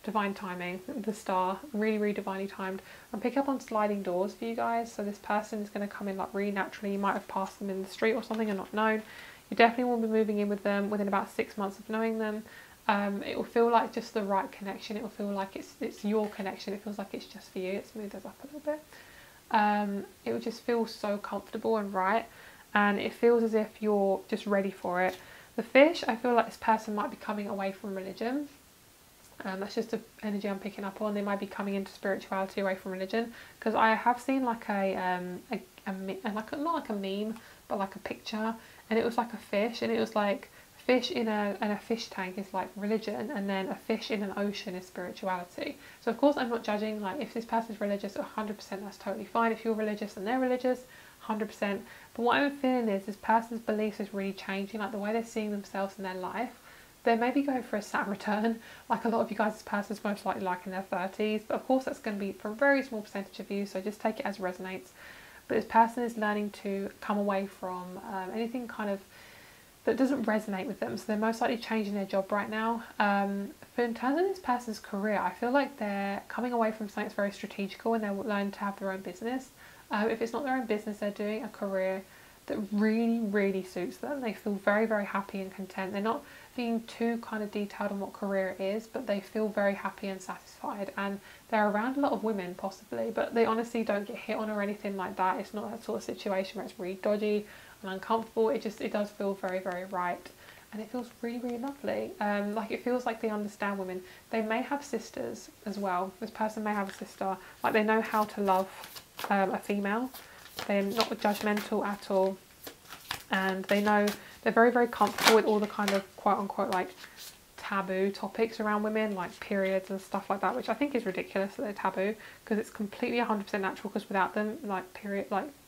divine timing, the star, really divinely timed. I'm picking up on sliding doors for you guys. So this person is going to come in like really naturally. You might have passed them in the street or something and not known. You definitely will be moving in with them within about 6 months of knowing them. It will feel like just the right connection. It will feel like it's your connection. It feels like it's just for you. It smooths us up a little bit. It will just feel so comfortable and right, and it feels as if you're just ready for it. The fish, I feel like this person might be coming away from religion. That's just the energy I'm picking up on. They might be coming into spirituality away from religion, because I have seen like like not like a meme, but like a picture, and it was like a fish, and it was like fish in a fish tank is like religion, and then a fish in an ocean is spirituality. So of course I'm not judging, like if this person's religious 100%, that's totally fine. If you're religious and they're religious, 100%. But what I'm feeling is this person's beliefs is really changing, like the way they're seeing themselves in their life. They may be going for a Saturn return, like a lot of you guys, this person's most likely like in their 30s, but of course that's going to be for a very small percentage of you, so just take it as resonates. But this person is learning to come away from anything kind of that doesn't resonate with them, so they're most likely changing their job right now. But in terms of this person's career, I feel like they're coming away from something that's very strategical, and they're learning to have their own business. If it's not their own business, they're doing a career that really suits them. They feel very happy and content. They're not being too kind of detailed on what career it is, but they feel very happy and satisfied, and they're around a lot of women possibly, but they honestly don't get hit on or anything like that. It's not that sort of situation where it's really dodgy and uncomfortable. It does feel very right, and it feels really lovely. Like it feels like they understand women. They may have sisters as well. This person may have a sister. Like they know how to love a female. They're not judgmental at all, and they know they're very comfortable with all the kind of quote unquote like taboo topics around women, like periods and stuff like that, which I think is ridiculous that they're taboo, because it's completely 100% natural, because without them, like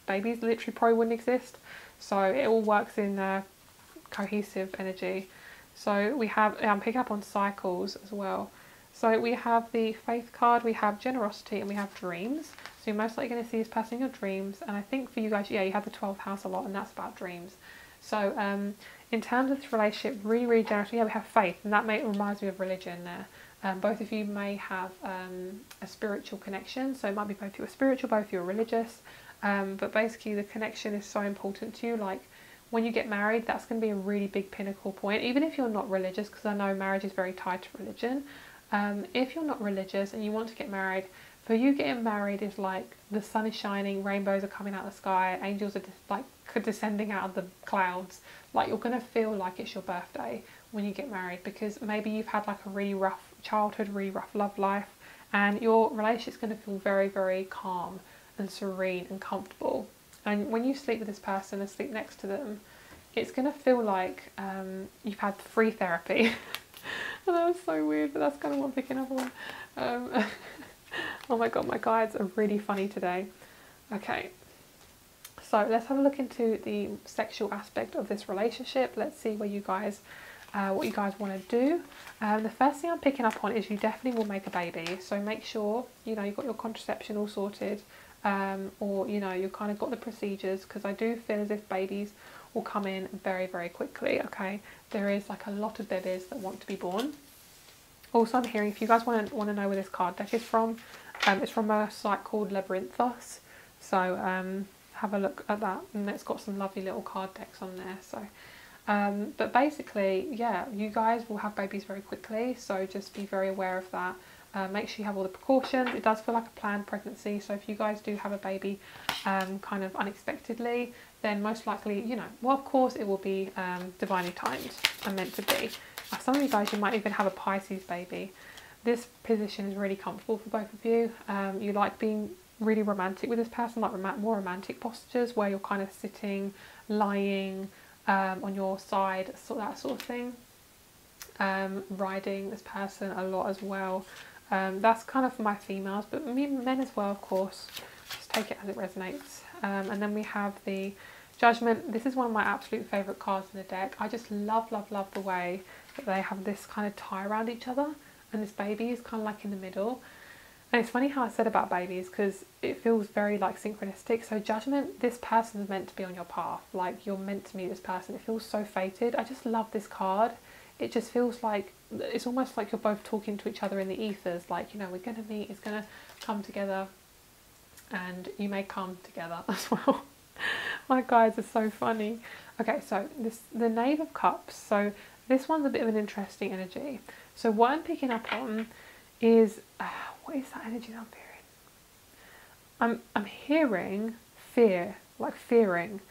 babies literally probably wouldn't exist. So it all works in a cohesive energy. So we have, I'm picking up on cycles as well. So we have the Faith card, we have Generosity, and we have Dreams. So you're most likely going to see this person in your dreams. And I think for you guys, yeah, you have the 12th house a lot, and that's about dreams. So in terms of this relationship, really generously, yeah, we have faith, and that reminds me of religion there. Both of you may have a spiritual connection, so it might be both you are spiritual, both you are religious, but basically the connection is so important to you. Like when you get married, that's going to be a really big pinnacle point, even if you're not religious, because I know marriage is very tied to religion. If you're not religious and you want to get married, for you getting married is like the sun is shining, rainbows are coming out of the sky, angels are like descending out of the clouds. Like you're going to feel like it's your birthday when you get married, because maybe you've had like a really rough childhood, really rough love life, and your relationship's going to feel very calm and serene and comfortable. And when you sleep with this person and sleep next to them, it's going to feel like you've had free therapy. And that was so weird, but that's kind of what I'm picking up on. Oh my god, my guides are really funny today. Okay, so let's have a look into the sexual aspect of this relationship. Let's see where you guys, what you guys want to do. The first thing I'm picking up on is you definitely will make a baby. So make sure, you know, you've got your contraception all sorted, or, you know, you've kind of got the procedures, because I do feel as if babies will come in very quickly, okay? There is like a lot of babies that want to be born. Also, I'm hearing, if you guys want to know where this card deck is from, it's from a site called Labyrinthos. So have a look at that, and it's got some lovely little card decks on there. So But basically, yeah, you guys will have babies very quickly, so just be very aware of that. Make sure you have all the precautions. It does feel like a planned pregnancy, so if you guys do have a baby kind of unexpectedly, then most likely, you know, well, of course it will be divinely timed and meant to be. Some of you guys, you might even have a Pisces baby. This position is really comfortable for both of you. You like being really romantic with this person, like more romantic postures where you're kind of sitting, lying on your side, that sort of thing. Riding this person a lot as well. That's kind of for my females, but men as well, of course. Just take it as it resonates. And then we have the Judgment. This is one of my absolute favourite cards in the deck. I just love the way that they have this kind of tie around each other, and this baby is kind of like in the middle. And it's funny how I said about babies, because it feels very like synchronistic. So Judgment, this person is meant to be on your path. Like, you're meant to meet this person. It feels so fated. I just love this card. It just feels like, it's almost like you're both talking to each other in the ethers. Like, you know, we're going to meet, it's going to come together, and you may come together as well. My guys are so funny. Okay, so the Knave of Cups. So this one's a bit of an interesting energy. So what I'm picking up on is, what is that energy that I'm hearing? I'm hearing fear, like fearing.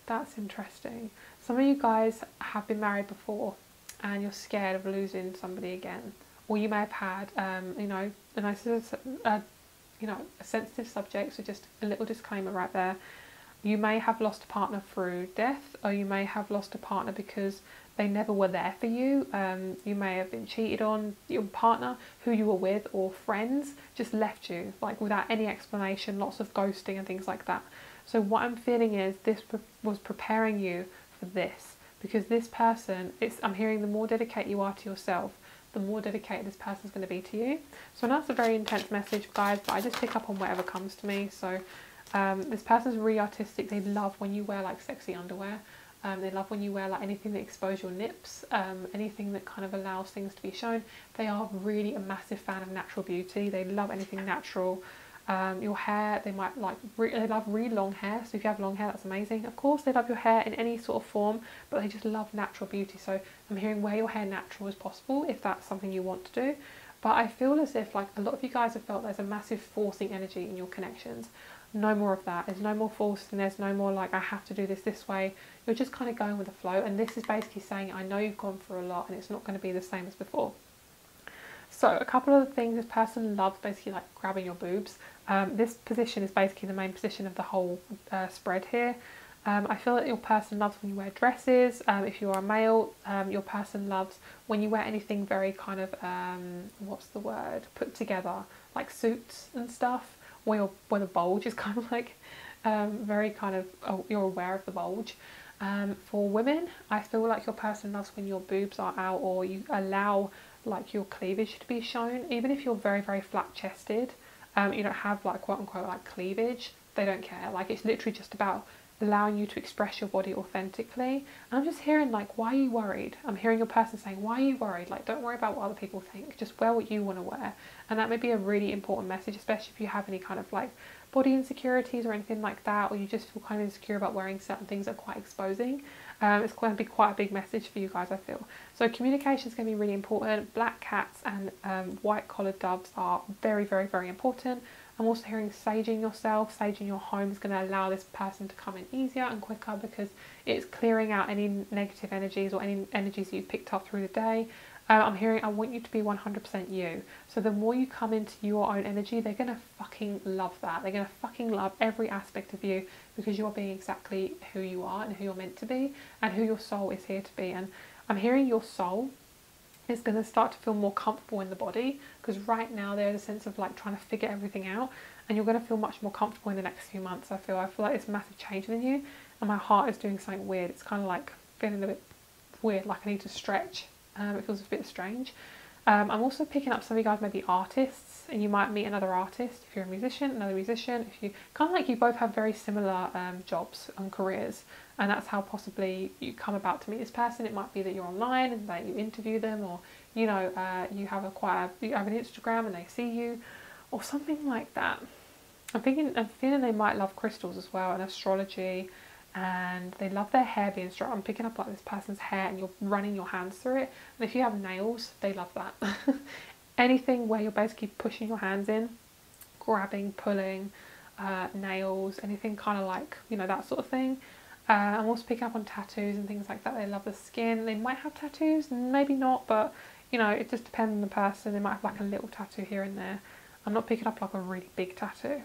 That's interesting. Some of you guys have been married before and you're scared of losing somebody again. Or you may have had, you know, a sensitive subject, so just a little disclaimer right there. You may have lost a partner through death, or you may have lost a partner because they never were there for you. You may have been cheated on. Your partner who you were with or friends just left you, like without any explanation, lots of ghosting and things like that. So what I'm feeling is this was preparing you for this, because this person, I'm hearing the more dedicated you are to yourself, the more dedicated this person's going to be to you. So that's a very intense message, guys, but I just pick up on whatever comes to me. So this person's really artistic. They love when you wear like sexy underwear. They love when you wear like anything that exposes your nips, anything that kind of allows things to be shown. They are really a massive fan of natural beauty. They love anything natural. Your hair, they might like, they love really long hair. So if you have long hair, that's amazing. Of course, they love your hair in any sort of form, but they just love natural beauty. So I'm hearing wear your hair natural as possible if that's something you want to do. But I feel as if like a lot of you guys have felt there's a massive forcing energy in your connections. No more of that. There's no more forcing. There's no more like, I have to do this way. You're just kind of going with the flow. And this is basically saying, I know you've gone through a lot and it's not going to be the same as before. So a couple of the things, this person loves basically like grabbing your boobs. This position is basically the main position of the whole spread here. I feel that your person loves when you wear dresses. If you are a male, your person loves when you wear anything very kind of, what's the word, put together, like suits and stuff, where the bulge is kind of like very kind of, you're aware of the bulge. For women, I feel like your person loves when your boobs are out, or you allow like your cleavage to be shown. Even if you're very, very flat chested, you don't have like quote unquote like cleavage, they don't care. Like, it's literally just about allowing you to express your body authentically. And I'm just hearing like, why are you worried? I'm hearing your person saying, why are you worried? Like, don't worry about what other people think, just wear what you want to wear. And that may be a really important message, especially if you have any kind of like body insecurities or anything like that, or you just feel kind of insecure about wearing certain things that are quite exposing. It's going to be quite a big message for you guys, I feel. So communication is going to be really important. Black cats and white collared doves are very, very, very important. I'm also hearing saging yourself, saging your home is going to allow this person to come in easier and quicker, because it's clearing out any negative energies or any energies you've picked up through the day. I'm hearing, I want you to be 100% you. So the more you come into your own energy, they're going to fucking love that. They're going to fucking love every aspect of you, because you're being exactly who you are and who you're meant to be and who your soul is here to be. And I'm hearing your soul is going to start to feel more comfortable in the body, because right now there's a sense of like trying to figure everything out, and you're going to feel much more comfortable in the next few months. I feel like it's a massive change in you, and my heart is doing something weird. It's kind of like feeling a bit weird, like I need to stretch. It feels a bit strange. I'm also picking up some of you guys may be artists, and you might meet another artist if you're a musician, another musician. If you kind of like, you both have very similar jobs and careers, and that's how possibly you come about to meet this person. It might be that you're online and that you interview them, or you know, you have an Instagram and they see you, or something like that. I'm feeling they might love crystals as well, and astrology, and they love their hair being straight. I'm picking up like this person's hair and you're running your hands through it. And if you have nails, they love that. Anything where you're basically pushing your hands in, grabbing, pulling, nails, anything kind of like, you know, that sort of thing. I'm also picking up on tattoos and things like that. They love the skin. They might have tattoos, maybe not, but you know, it just depends on the person. They might have like a little tattoo here and there. I'm not picking up like a really big tattoo.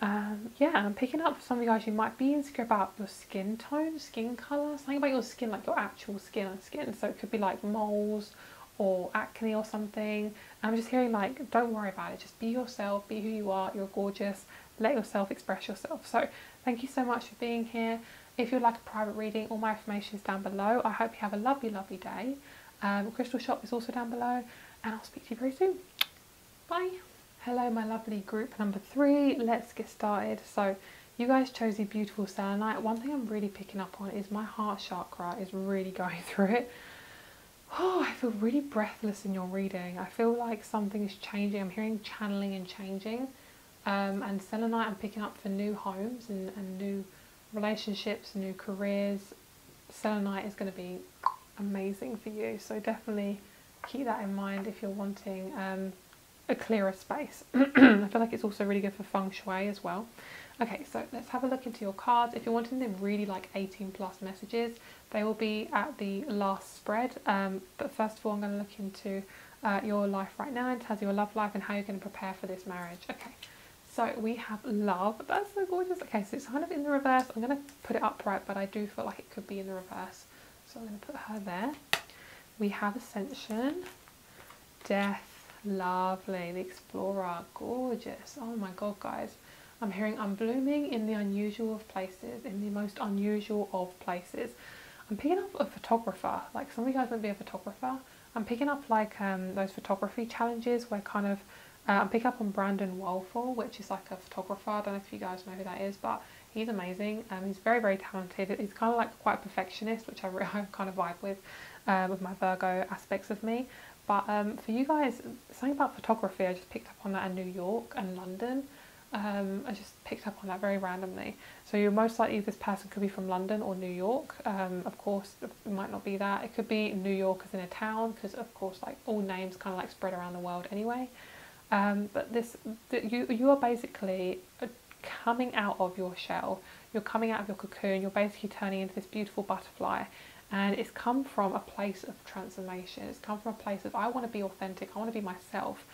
Yeah, I'm picking up for some of you guys, you might be insecure about your skin tone, skin colour, something about your skin, like your actual skin. So it could be like moles or acne or something. I'm just hearing like, don't worry about it, just be yourself, be who you are, you're gorgeous, let yourself express yourself. So thank you so much for being here. If you'd like a private reading, all my information is down below. I hope you have a lovely, lovely day. Crystal shop is also down below, and I'll speak to you very soon. Bye. Hello my lovely group number 3, let's get started. So you guys chose the beautiful selenite. One thing I'm really picking up on is my heart chakra is really going through it. Oh, I feel really breathless in your reading. I feel like something is changing. I'm hearing channeling and changing. And selenite I'm picking up for new homes and new relationships, new careers. Selenite is going to be amazing for you. So definitely keep that in mind if you're wanting a clearer space. I feel like it's also really good for feng shui as well. Okay, so let's have a look into your cards. If you're wanting them really like 18 plus messages, they will be at the last spread. But first of all, I'm going to look into your life right now in terms of your love life and how you're going to prepare for this marriage. Okay, so we have love. That's so gorgeous. Okay, so it's kind of in the reverse. I'm going to put it upright, but I do feel like it could be in the reverse. So I'm going to put her there. We have ascension, death, lovely, the explorer, gorgeous. Oh my god, guys, I'm hearing I'm blooming in the unusual of places, in the most unusual of places. I'm picking up a photographer, like some of you guys might be a photographer. I'm picking up like those photography challenges where kind of I'm picking up on Brandon Walfall, which is like a photographer. I don't know if you guys know who that is, but he's amazing. He's very, very talented. He's kind of like quite a perfectionist, which I kind of vibe with my Virgo aspects of me. But for you guys, something about photography, I just picked up on that in New York and London. I just picked up on that very randomly. So you're most likely, this person could be from London or New York. Of course, it might not be that. It could be New York as in a town, because of course, like all names kind of like spread around the world anyway. But you are basically coming out of your shell. You're coming out of your cocoon. You're basically turning into this beautiful butterfly. And it's come from a place of transformation. It's come from a place of, I want to be authentic, I want to be myself.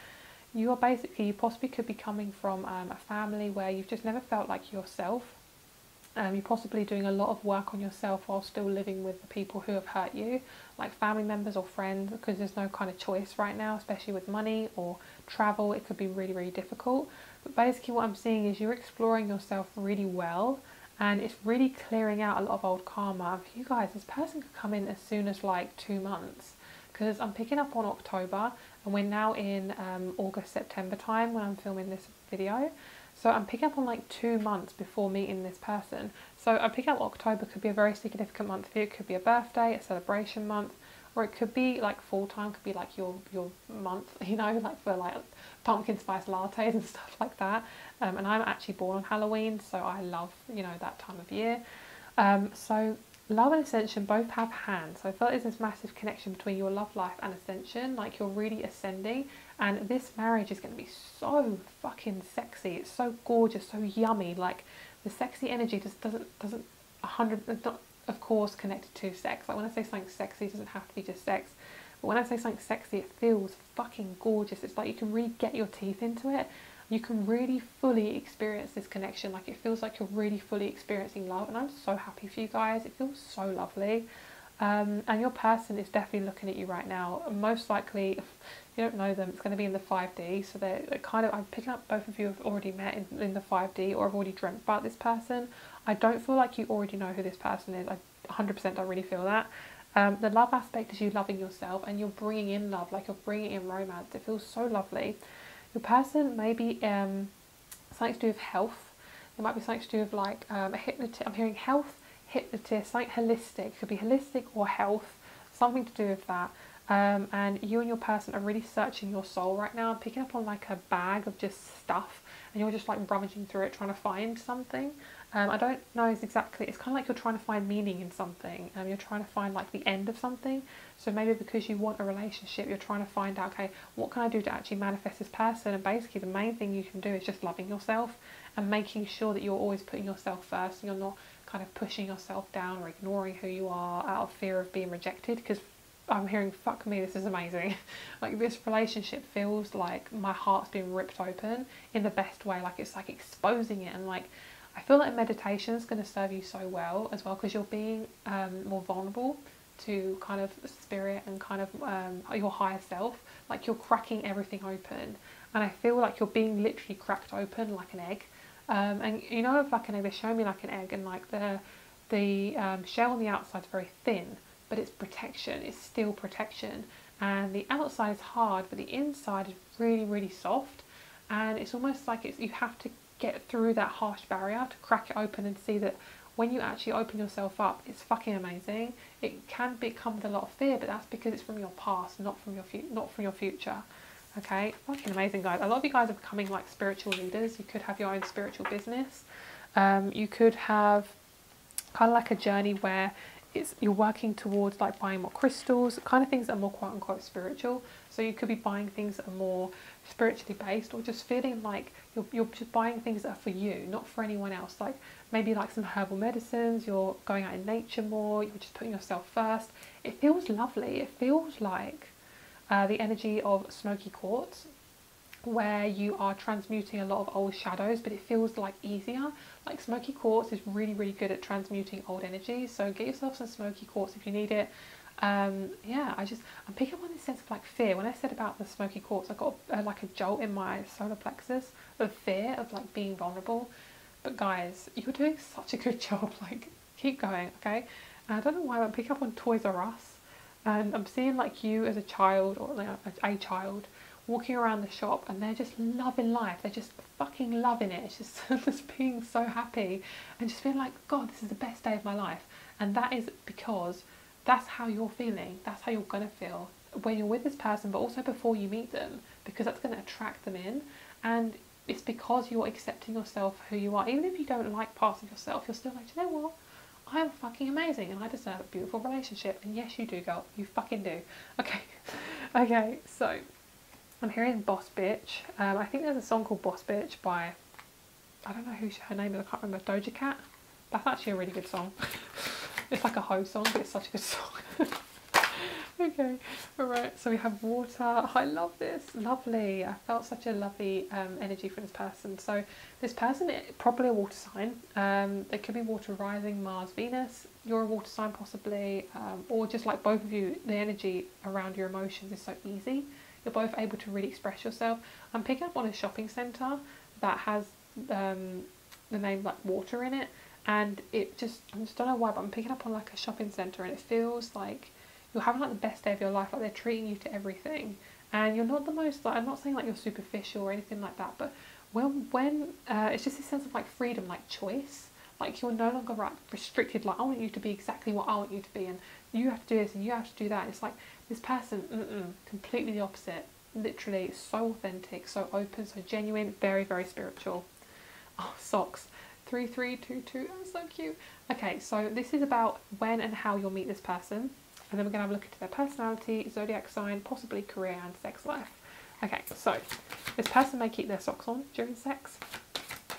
You are basically, you possibly could be coming from a family where you've just never felt like yourself. You're possibly doing a lot of work on yourself while still living with the people who have hurt you, like family members or friends, because there's no kind of choice right now, especially with money or travel. It could be really, really difficult. But basically what I'm seeing is you're exploring yourself really well. And it's really clearing out a lot of old karma. For you guys, this person could come in as soon as like 2 months, because I'm picking up on October and we're now in August, September time when I'm filming this video. So I'm picking up on like 2 months before meeting this person. So I'm picking up October could be a very significant month for you. It could be a birthday, a celebration month, or it could be like full time, could be like your month, you know, like for like pumpkin spice lattes and stuff like that. And I'm actually born on Halloween, so I love, you know, that time of year. So love and ascension both have hands. So I feel like there's this massive connection between your love life and ascension, like you're really ascending, and this marriage is going to be so fucking sexy. It's so gorgeous, so yummy. Like the sexy energy just doesn't it's not of course connected to sex. Like when I say something sexy, it doesn't have to be just sex. But when I say something sexy, it feels fucking gorgeous. It's like you can really get your teeth into it. You can really fully experience this connection. Like it feels like you're really fully experiencing love, and I'm so happy for you guys. It feels so lovely. And your person is definitely looking at you right now. Most likely, if you don't know them, it's going to be in the 5D. So they're kind of, I'm picking up both of you have already met in the 5D or have already dreamt about this person. I don't feel like you already know who this person is. I 100% don't really feel that. The love aspect is you loving yourself, and you're bringing in love, like you're bringing in romance. It feels so lovely. Your person may be something to do with health. It might be something to do with like a hypnotist. I'm hearing health, hypnotist, something holistic. It could be holistic or health, something to do with that. And you and your person are really searching your soul right now. I'm picking up on like a bag of just stuff, and you're just like rummaging through it trying to find something. I don't know exactly, it's kind of like you're trying to find meaning in something. You're trying to find like the end of something. So maybe because you want a relationship, you're trying to find out, okay, what can I do to actually manifest this person? And basically the main thing you can do is just loving yourself and making sure that you're always putting yourself first, and you're not kind of pushing yourself down or ignoring who you are out of fear of being rejected. Because I'm hearing, fuck me, this is amazing. Like, this relationship feels like my heart's being ripped open in the best way. Like, it's like exposing it, and like, I feel like meditation is going to serve you so well as well, because you're being more vulnerable to kind of spirit and kind of your higher self. Like, you're cracking everything open, and I feel like you're being literally cracked open like an egg. And you know, if like an egg, they show me like an egg, and like the shell on the outside is very thin, but it's protection. It's still protection, and the outside is hard, but the inside is really, really soft. And it's almost like you have to get through that harsh barrier to crack it open and see that when you actually open yourself up, it's fucking amazing. It can come with a lot of fear, but that's because it's from your past, not from your future. Okay, fucking amazing, guys. A lot of you guys are becoming like spiritual leaders. You could have your own spiritual business. You could have kind of like a journey where you're working towards like buying more crystals, kind of things that are more quote unquote spiritual. So you could be buying things that are more spiritually based, or just feeling like you're just buying things that are for you, not for anyone else. Like maybe like some herbal medicines, you're going out in nature more, you're just putting yourself first. It feels lovely. It feels like the energy of smoky quartz, where you are transmuting a lot of old shadows, but it feels like easier. Like smoky quartz is really, really good at transmuting old energy. So get yourself some smoky quartz if you need it. Yeah, I'm picking up on this sense of like fear. When I said about the smoky quartz, I got like a jolt in my solar plexus of fear of like being vulnerable. But guys, you're doing such a good job. Like, keep going, okay? And I don't know why, but I'm picking up on Toys R Us, and I'm seeing like you as a child, or like a child walking around the shop, and they're just loving life. They're just fucking loving it. It's just just being so happy and just feeling like, God, this is the best day of my life. And that is because that's how you're feeling. That's how you're gonna feel when you're with this person, but also before you meet them, because that's going to attract them in. And it's because you're accepting yourself who you are. Even if you don't like parts of yourself, you're still like, you know what? I am fucking amazing and I deserve a beautiful relationship. And yes, you do, girl. You fucking do. Okay. Okay, so I'm hearing Boss Bitch. I think there's a song called Boss Bitch by, I don't know who her name is, I can't remember, ZODIAC. That's actually a really good song. It's like a hoe song, but it's such a good song. Okay, alright, so we have water. Oh, I love this. Lovely. I felt such a lovely energy from this person. So this person is probably a water sign. It could be water rising, Mars, Venus. You're a water sign possibly, or just like both of you, the energy around your emotions is so easy. You're both able to really express yourself. I'm picking up on a shopping centre that has the name like water in it, and I just don't know why, but I'm picking up on like a shopping centre, and it feels like you're having like the best day of your life. Like they're treating you to everything, and you're not the most, like, I'm not saying like you're superficial or anything like that, but when it's just a sense of like freedom, like choice. Like you're no longer like restricted, like I want you to be exactly what I want you to be, and you have to do this and you have to do that. It's like this person, completely the opposite. Literally so authentic, so open, so genuine, very, very spiritual. Oh, socks. 3322, that's so cute. Okay, so this is about when and how you'll meet this person, and then we're going to have a look into their personality, zodiac sign, possibly career and sex life. Okay, so this person may keep their socks on during sex.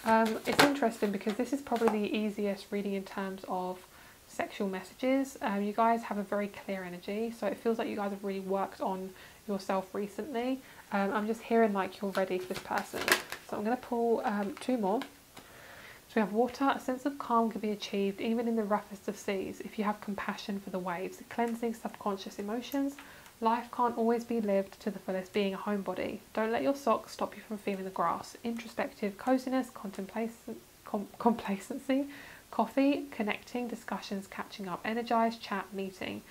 It's interesting because this is probably the easiest reading in terms of sexual messages. You guys have a very clear energy, so it feels like you guys have really worked on yourself recently. I'm just hearing like you're ready for this person. So I'm going to pull two more. So we have water. A sense of calm can be achieved even in the roughest of seas if you have compassion for the waves, cleansing subconscious emotions. Life can't always be lived to the fullest being a homebody. Don't let your socks stop you from feeling the grass. Introspective coziness, complacency, coffee, connecting, discussions, catching up, energized, chat, meeting.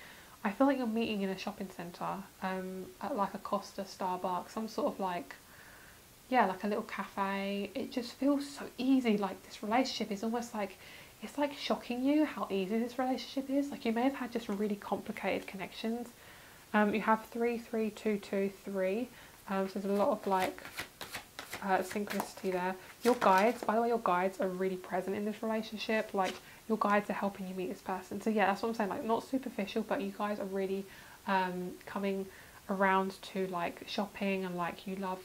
I feel like you're meeting in a shopping centre, at like a Costa, Starbucks, some sort of like, yeah, like a little cafe. It just feels so easy. Like this relationship is almost like, it's like shocking you how easy this relationship is. Like you may have had just really complicated connections. You have 3, 3, 2, 2, 3. So there's a lot of like synchronicity there. Your guides, by the way, your guides are really present in this relationship. Like, your guides are helping you meet this person. So yeah, that's what I'm saying. Like, not superficial, but you guys are really coming around to like shopping, and like you love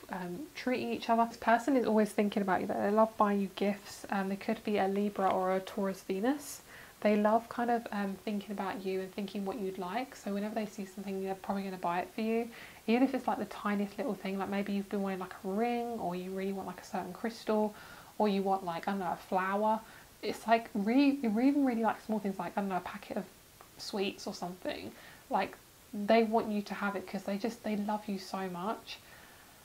treating each other. This person is always thinking about you. They love buying you gifts. They could be a Libra or a Taurus Venus. They love kind of thinking about you and thinking what you'd like. So whenever they see something, they're probably going to buy it for you. Even if it's like the tiniest little thing, like maybe you've been wanting like a ring, or you really want like a certain crystal, or you want like, I don't know, a flower. It's like really, even really like small things like, I don't know, a packet of sweets or something. Like, they want you to have it because they love you so much.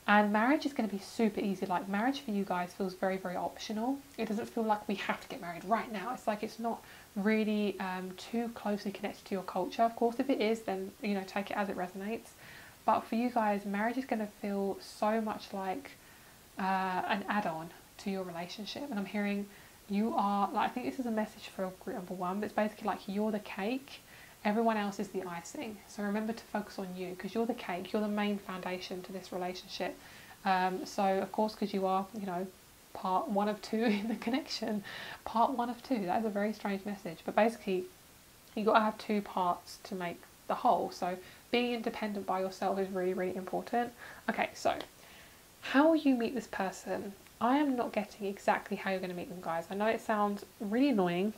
And marriage is going to be super easy. Like, marriage for you guys feels very, very optional. It doesn't feel like we have to get married right now. It's like, it's not really too closely connected to your culture. Of course, if it is, then, you know, take it as it resonates. But for you guys, marriage is going to feel so much like an add-on to your relationship. And I'm hearing you are, like, I think this is a message for group number 1, but it's basically like you're the cake, everyone else is the icing. So remember to focus on you, because you're the cake, you're the main foundation to this relationship. So of course, because you are, you know, part 1 of 2 in the connection, part 1 of 2, that is a very strange message. But basically, you got to have 2 parts to make the whole. So being independent by yourself is really, really important. Okay, so how will you meet this person? I am not getting exactly how you're going to meet them, guys. I know it sounds really annoying,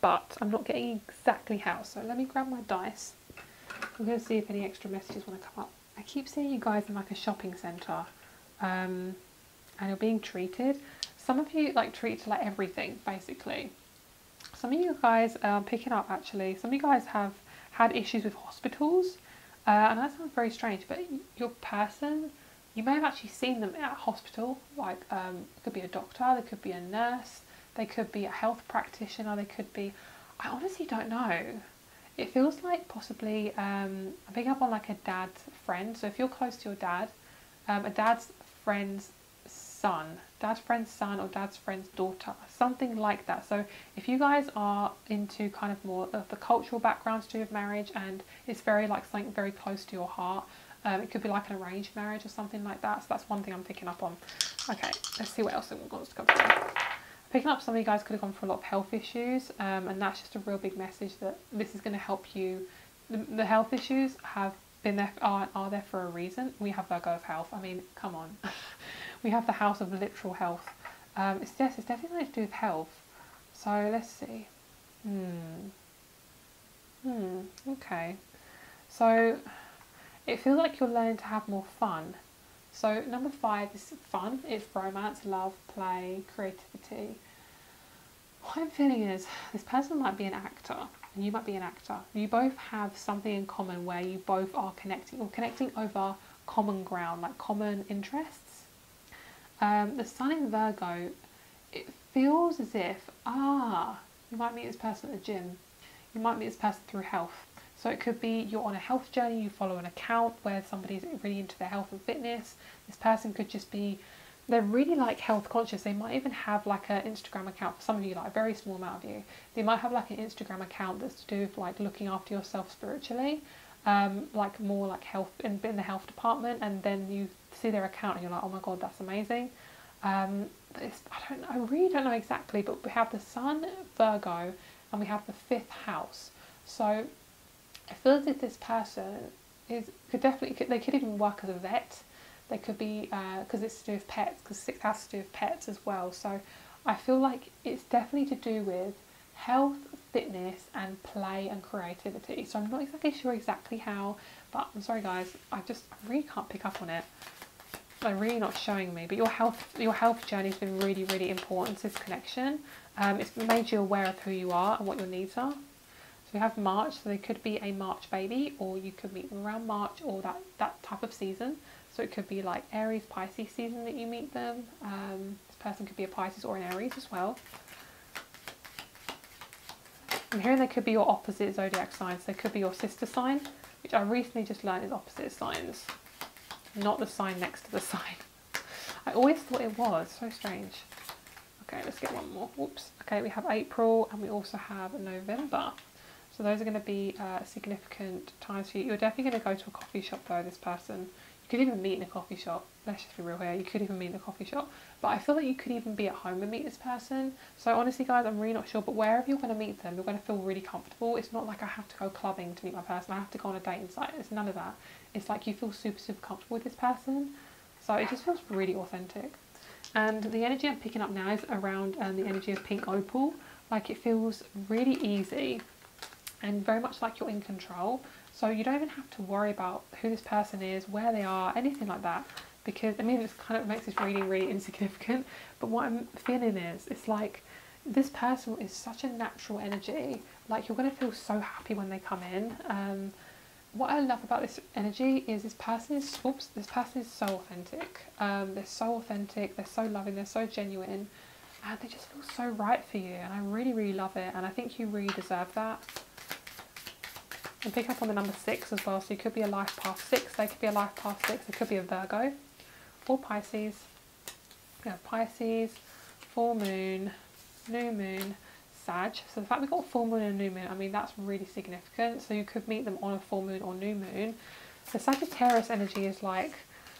but I'm not getting exactly how. So let me grab my dice. I'm going to see if any extra messages want to come up. I keep seeing you guys in like a shopping centre, and you're being treated. Some of you like treat to like everything, basically. Some of you guys are picking up, actually. Some of you guys have had issues with hospitals, and that sounds very strange, but your person, you may have actually seen them at a hospital. Like, it could be a doctor, they could be a nurse, they could be a health practitioner, they could be, I honestly don't know. It feels like possibly, I'm picking up on like a dad's friend. So if you're close to your dad, a dad's friend's son, or dad's friend's daughter, something like that. So if you guys are into kind of more of the cultural backgrounds to do with marriage, and it's very like something very close to your heart, it could be like an arranged marriage or something like that. So that's one thing I'm picking up on. Okay, let's see what else wants to come through. Picking up, some of you guys could have gone for a lot of health issues, and that's just a real big message that this is going to help you. The health issues have been there, are there for a reason. We have Virgo of health. I mean, come on. We have the house of literal health. It's definitely something to do with health. So let's see. Okay. So it feels like you're learning to have more fun. So number 5 is fun. It's romance, love, play, creativity. What I'm feeling is this person might be an actor, and you might be an actor. You both have something in common where you both are connecting, or connecting over common ground, like common interests. The sun in Virgo, it feels as if, you might meet this person at the gym. You might meet this person through health. So it could be you're on a health journey, you follow an account where somebody's really into their health and fitness. This person could just be, they're really like health conscious. They might even have like an Instagram account. For some of you, like a very small amount of you, they might have like an Instagram account that's to do with like looking after yourself spiritually, like more like health in the health department. And then you see their account and you're like, oh my god, that's amazing. I really don't know exactly, but we have the sun, Virgo, and we have the 5th house. So I feel as if this person they could even work as a vet. They could be, because it's to do with pets, because 6th house is to do with pets as well. So I feel like it's definitely to do with health, fitness, and play and creativity. So I'm not exactly sure exactly how, but I'm sorry guys, I really can't pick up on it. They're really not showing me. But your health journey has been really, really important to this connection. It's made you aware of who you are and what your needs are. So we have March, so they could be a March baby, or you could meet them around March, or that type of season. So it could be like Aries, Pisces season that you meet them. This person could be a Pisces or an Aries as well. I'm hearing they could be your opposite zodiac signs. They could be your sister sign, which I recently just learned is opposite signs, not the sign next to the sign. I always thought it was, so strange. Okay, let's get one more. Whoops. Okay, we have April and we also have November. So those are going to be significant times for you. You're definitely going to go to a coffee shop though, this person. You could even meet in a coffee shop. Let's just be real here. You could even meet in a coffee shop. But I feel like you could even be at home and meet this person. So honestly, guys, I'm really not sure. But wherever you're going to meet them, you're going to feel really comfortable. It's not like I have to go clubbing to meet my person. I have to go on a dating site. It's none of that. It's like you feel super, super comfortable with this person. So it just feels really authentic. And the energy I'm picking up now is around the energy of pink opal. Like it feels really easy and very much like you're in control. So you don't even have to worry about who this person is, where they are, anything like that. Because, I mean, it kind of makes this reading really insignificant. But what I'm feeling is, it's like this person is such a natural energy. Like you're going to feel so happy when they come in. What I love about this energy is this person is so authentic. They're so authentic, they're so loving, they're so genuine. And they just feel so right for you. And I really, really love it. And I think you really deserve that. And pick up on the number 6 as well. So you could be a life path 6. They could be a life path 6. It could be a Virgo or Pisces. We have Pisces, full moon, new moon, Sag. So the fact we've got a full moon and a new moon, I mean, that's really significant. So you could meet them on a full moon or new moon. The Sagittarius energy is like,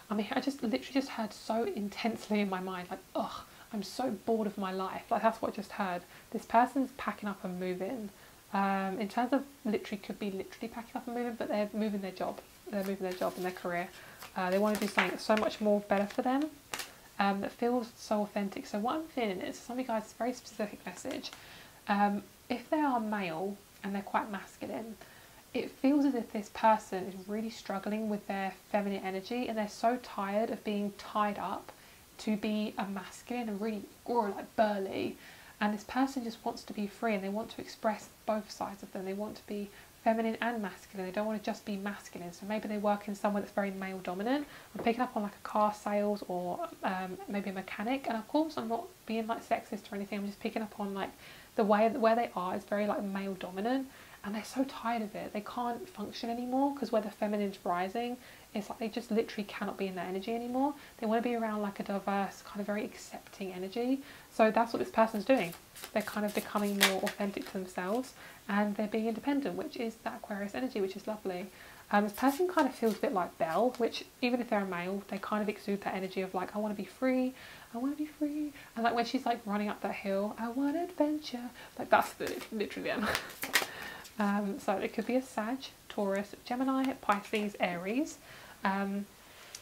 I mean, I just literally just heard so intensely in my mind, like, ugh, I'm so bored of my life. Like that's what I just heard. This person's packing up and moving. In terms of literally, could be literally packing up and moving, but they're moving their job. They're moving their job and their career. They want to do something that's so much more better for them. That feels so authentic. So what I'm feeling is, some of you guys, it's a very specific message. If they are male and they're quite masculine, it feels as if this person is really struggling with their feminine energy, and they're so tired of being tied up to be a masculine and really like burly. And this person just wants to be free, and they want to express both sides of them. They want to be feminine and masculine. They don't want to just be masculine. So maybe they work in somewhere that's very male dominant. I'm picking up on like a car sales or maybe a mechanic. And of course, I'm not being like sexist or anything. I'm just picking up on like the way where they are is very like male dominant, and they're so tired of it. They can't function anymore because where the feminine's rising, it's like they just literally cannot be in that energy anymore. They want to be around like a diverse, kind of very accepting energy. So that's what this person's doing. They're kind of becoming more authentic to themselves, and they're being independent, which is that Aquarius energy, which is lovely. This person kind of feels a bit like Belle, which even if they're a male, they kind of exude that energy of like, I want to be free, I want to be free. And like when she's like running up that hill, I want adventure. Like that's literally them. So it could be a Sag, Taurus, Gemini, Pisces, Aries. One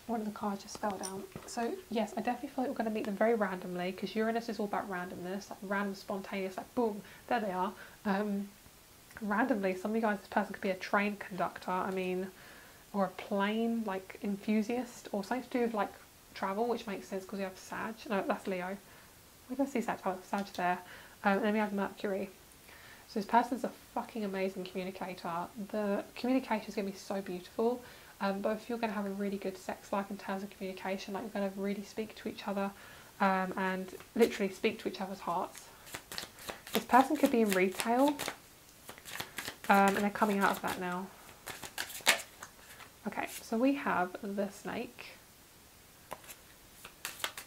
of the cards just fell down. So yes, I definitely feel like we're going to meet them very randomly, because Uranus is all about randomness, like random, spontaneous, like boom, there they are. Randomly, some of you guys, this person could be a train conductor, I mean, or a plane like enthusiast, or something to do with like travel, which makes sense because we have Sag. No, that's Leo. Where did I see Sag? Oh, Sag there. And then we have Mercury. So this person's a fucking amazing communicator. The communication is going to be so beautiful. Both you're going to have a really good sex life in terms of communication. Like you're going to really speak to each other and literally speak to each other's hearts. This person could be in retail. And they're coming out of that now. Okay, so we have the Snake.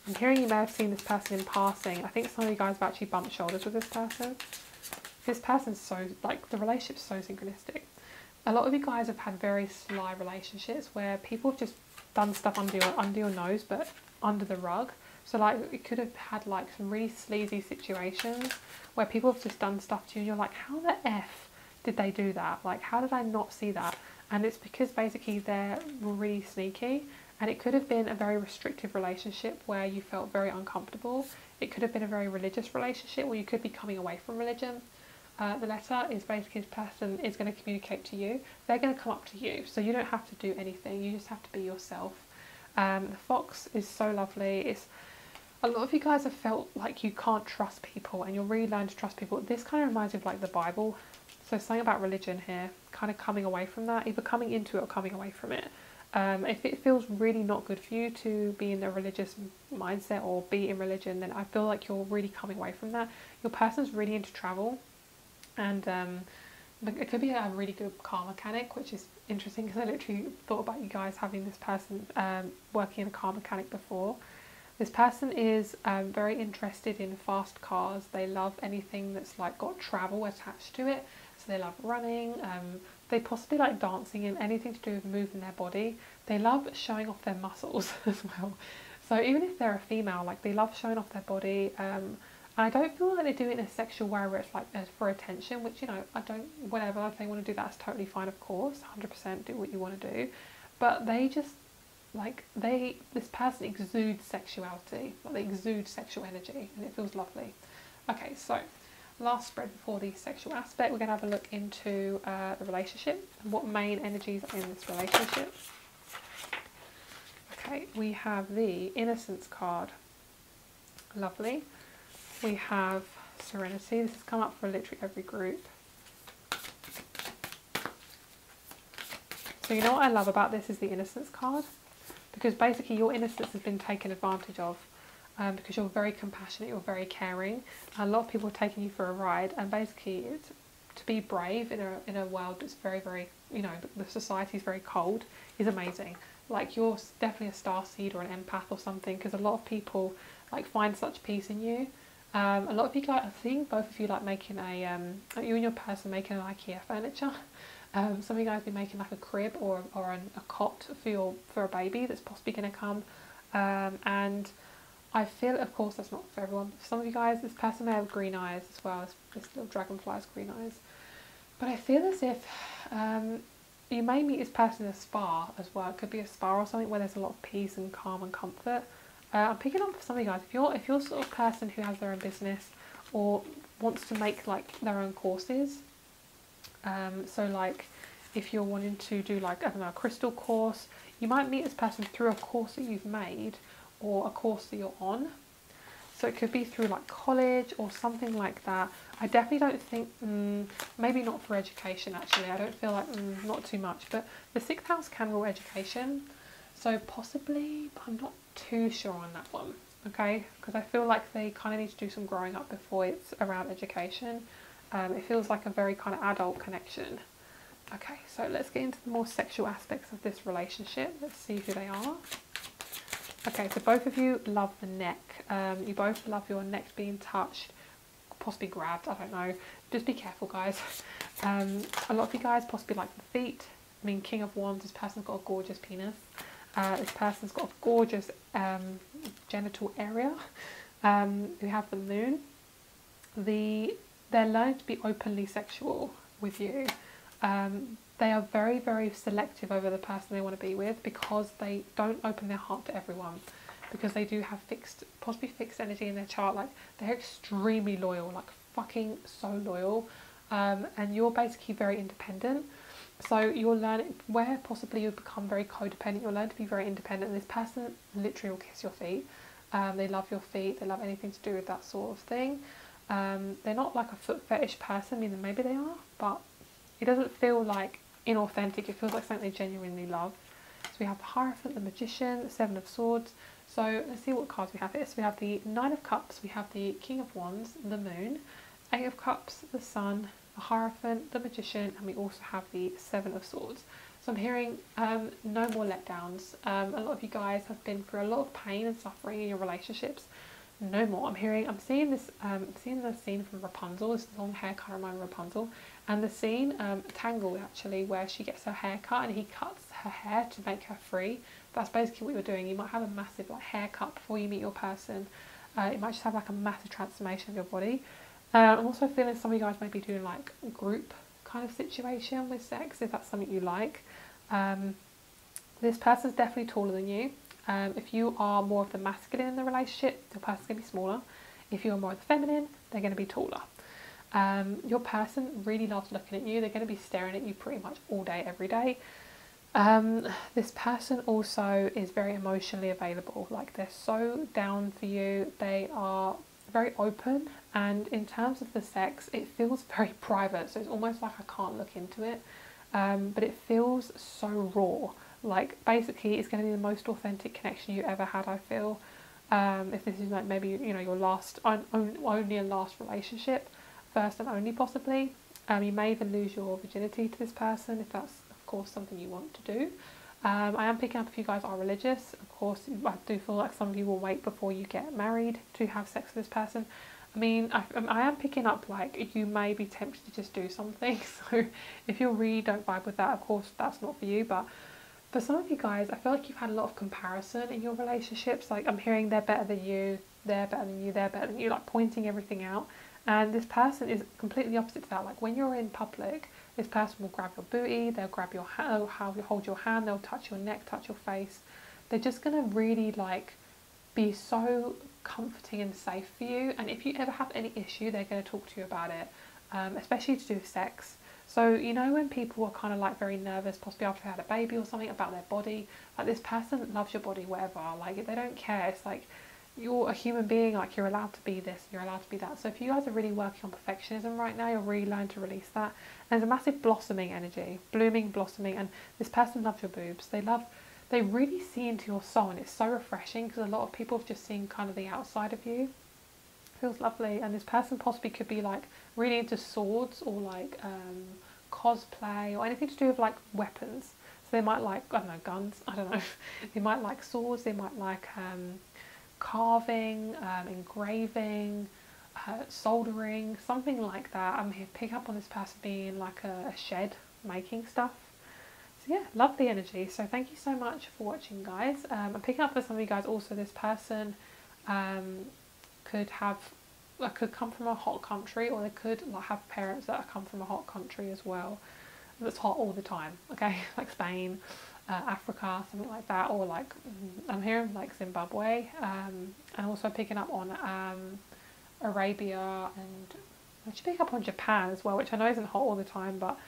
I'm hearing you may have seen this person in passing. I think some of you guys have actually bumped shoulders with this person. This person's so, like, the relationship's so synchronistic. A lot of you guys have had very sly relationships where people have just done stuff under your nose, but under the rug. So like, it could have had like some really sleazy situations where people have just done stuff to you and you're like, how the F did they do that? Like, how did I not see that? And it's because basically they're really sneaky, and it could have been a very restrictive relationship where you felt very uncomfortable. It could have been a very religious relationship where you could be coming away from religion. The letter is basically this person is going to communicate to you. They're going to come up to you, so you don't have to do anything. You just have to be yourself. The fox is so lovely. It's a lot of you guys have felt like you can't trust people, and you're really learning to trust people. This kind of reminds me of like the Bible. So something about religion here, kind of coming away from that, either coming into it or coming away from it. If it feels really not good for you to be in the religious mindset or be in religion, then I feel like you're really coming away from that. Your person's really into travel, and it could be a really good car mechanic, which is interesting because I literally thought about you guys having this person working in a car mechanic before. This person is very interested in fast cars. They love anything that's like got travel attached to it. So they love running. They possibly like dancing and anything to do with moving their body. they love showing off their muscles as well. So even if they're a female, like they love showing off their body. And I don't feel like they do it in a sexual way where it's like for attention, which, you know, I don't, whatever, if they want to do that, it's totally fine, of course, 100% do what you want to do. But they just, like, this person exudes sexuality, like they exude sexual energy, and it feels lovely. Okay, so last spread before the sexual aspect, we're going to have a look into the relationship and what main energies are in this relationship. Okay, we have the Innocence card. Lovely. We have Serenity. This has come up for literally every group. So you know what I love about this is the Innocence card, because basically your innocence has been taken advantage of, because you're very compassionate, you're very caring. A lot of people are taking you for a ride, and basically it's to be brave in a world that's very, very, you know, the society is very cold, is amazing. Like, you're definitely a starseed or an empath or something, because a lot of people like find such peace in you. A lot of people, like, I think both of you like making a you and your person making an IKEA furniture. Some of you guys be making like a crib or a cot for a baby that's possibly going to come. And I feel, of course, that's not for everyone. For some of you guys, this person may have green eyes as well. This little dragonfly has green eyes. But I feel as if you may meet this person in a spa as well. It could be a spa or something where there's a lot of peace and calm and comfort. I'm picking up for some of you guys, if you're sort of person who has their own business or wants to make like their own courses, so like if you're wanting to do like, I don't know, a crystal course, you might meet this person through a course that you've made or a course that you're on. So it could be through like college or something like that. I definitely don't think, maybe not for education actually, I don't feel like, not too much, but the 6th house can rule education, so possibly, but I'm not too sure on that one, okay, because I feel like they kind of need to do some growing up before it's around education. It feels like a very kind of adult connection. Okay, so let's get into the more sexual aspects of this relationship. Let's see who they are. Okay, so both of you love the neck. You both love your neck being touched, possibly grabbed, I don't know. Just be careful, guys. A lot of you guys possibly like the feet. I mean, King of Wands, this person's got a gorgeous penis. This person's got a gorgeous genital area. We have the moon. They're learning to be openly sexual with you. They are very, very selective over the person they want to be with, because they don't open their heart to everyone, because they do have possibly fixed energy in their chart. Like, they're extremely loyal, like fucking so loyal. And you're basically very independent. So you're learning, where possibly you become very codependent, you'll learn to be very independent. And this person literally will kiss your feet. They love your feet. They love anything to do with that sort of thing. They're not like a foot fetish person. I mean, maybe they are, but it doesn't feel like inauthentic. It feels like something they genuinely love. So we have the Hierophant, the Magician, the 7 of Swords. So let's see what cards we have here. So we have the 9 of Cups, we have the King of Wands, the Moon, 8 of Cups, the Sun, the Hierophant, the Magician, and we also have the 7 of Swords. So I'm hearing no more letdowns. A lot of you guys have been through a lot of pain and suffering in your relationships. No more. I'm seeing this, seeing the scene from Rapunzel. This long hair kind of reminds me of Rapunzel. And the scene, Tangled actually, where she gets her hair cut and he cuts her hair to make her free. That's basically what you're doing. You might have a massive like haircut before you meet your person. You might just have like a massive transformation of your body. I'm also feeling some of you guys may be doing like a group kind of situation with sex, if that's something you like. This person's definitely taller than you. If you are more of the masculine in the relationship, your person's going to be smaller. If you're more of the feminine, they're going to be taller. Your person really loves looking at you. They're going to be staring at you pretty much all day, every day. This person also is very emotionally available. Like, they're so down for you. They are very open, and in terms of the sex, it feels very private. So it's almost like I can't look into it, but it feels so raw. Like, basically it's going to be the most authentic connection you ever had, I feel. If this is like maybe, you know, your last, only a last relationship, first and only possibly. You may even lose your virginity to this person if that's of course something you want to do. I am picking up if you guys are religious. Of course, I do feel like some of you will wait before you get married to have sex with this person. I mean, I am picking up like you may be tempted to just do something. So if you really don't vibe with that, of course that's not for you. But For some of you guys, I feel like you've had a lot of comparison in your relationships. Like I'm hearing they're better than you, they're better than you, they're better than you, like pointing everything out. And this person is completely opposite to that. Like when you're in public, this person will grab your booty, they'll grab your hand, how you hold your hand, they'll touch your neck, touch your face. They're just gonna really like be so comforting and safe for you. And if you ever have any issue, they're gonna talk to you about it, especially to do with sex. So you know when people are kind of like very nervous, possibly after they had a baby or something, about their body, like this person loves your body, whatever. Like they don't care. It's like you're a human being, like you're allowed to be this, you're allowed to be that. So if you guys are really working on perfectionism right now, you're really learning to release that. And there's a massive blossoming energy, blooming, blossoming, and this person loves your boobs. They really see into your soul, and it's so refreshing because a lot of people have just seen kind of the outside of you. It feels lovely. And this person possibly could be like really into swords or like cosplay or anything to do with like weapons. So they might like, I don't know, guns, I don't know. They might like swords, they might like carving, engraving, soldering, something like that. I'm here to pick up on this person being like a shed making stuff. So yeah, lovely energy. So thank you so much for watching, guys. I'm picking up for some of you guys also this person could come from a hot country, or they could like have parents that come from a hot country as well, that's hot all the time, okay, like Spain, Africa, something like that, or like I'm hearing like Zimbabwe, and also picking up on Arabia, and I should pick up on Japan as well, which I know isn't hot all the time. But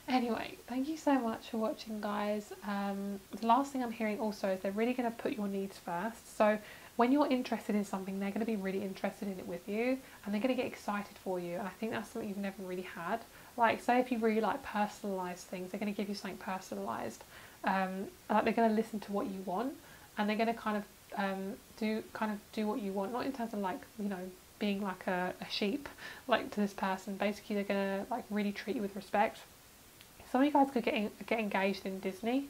anyway, thank you so much for watching, guys. The last thing I'm hearing also is they're really going to put your needs first. So when you're interested in something, they're going to be really interested in it with you, and they're going to get excited for you. And I think that's something you've never really had. Like, say if you really like personalised things, they're going to give you something personalised. Like they're going to listen to what you want, and they're going to kind of do what you want, not in terms of like, you know, being like a sheep like to this person. Basically they're going to like really treat you with respect. Some of you guys could get engaged in Disney,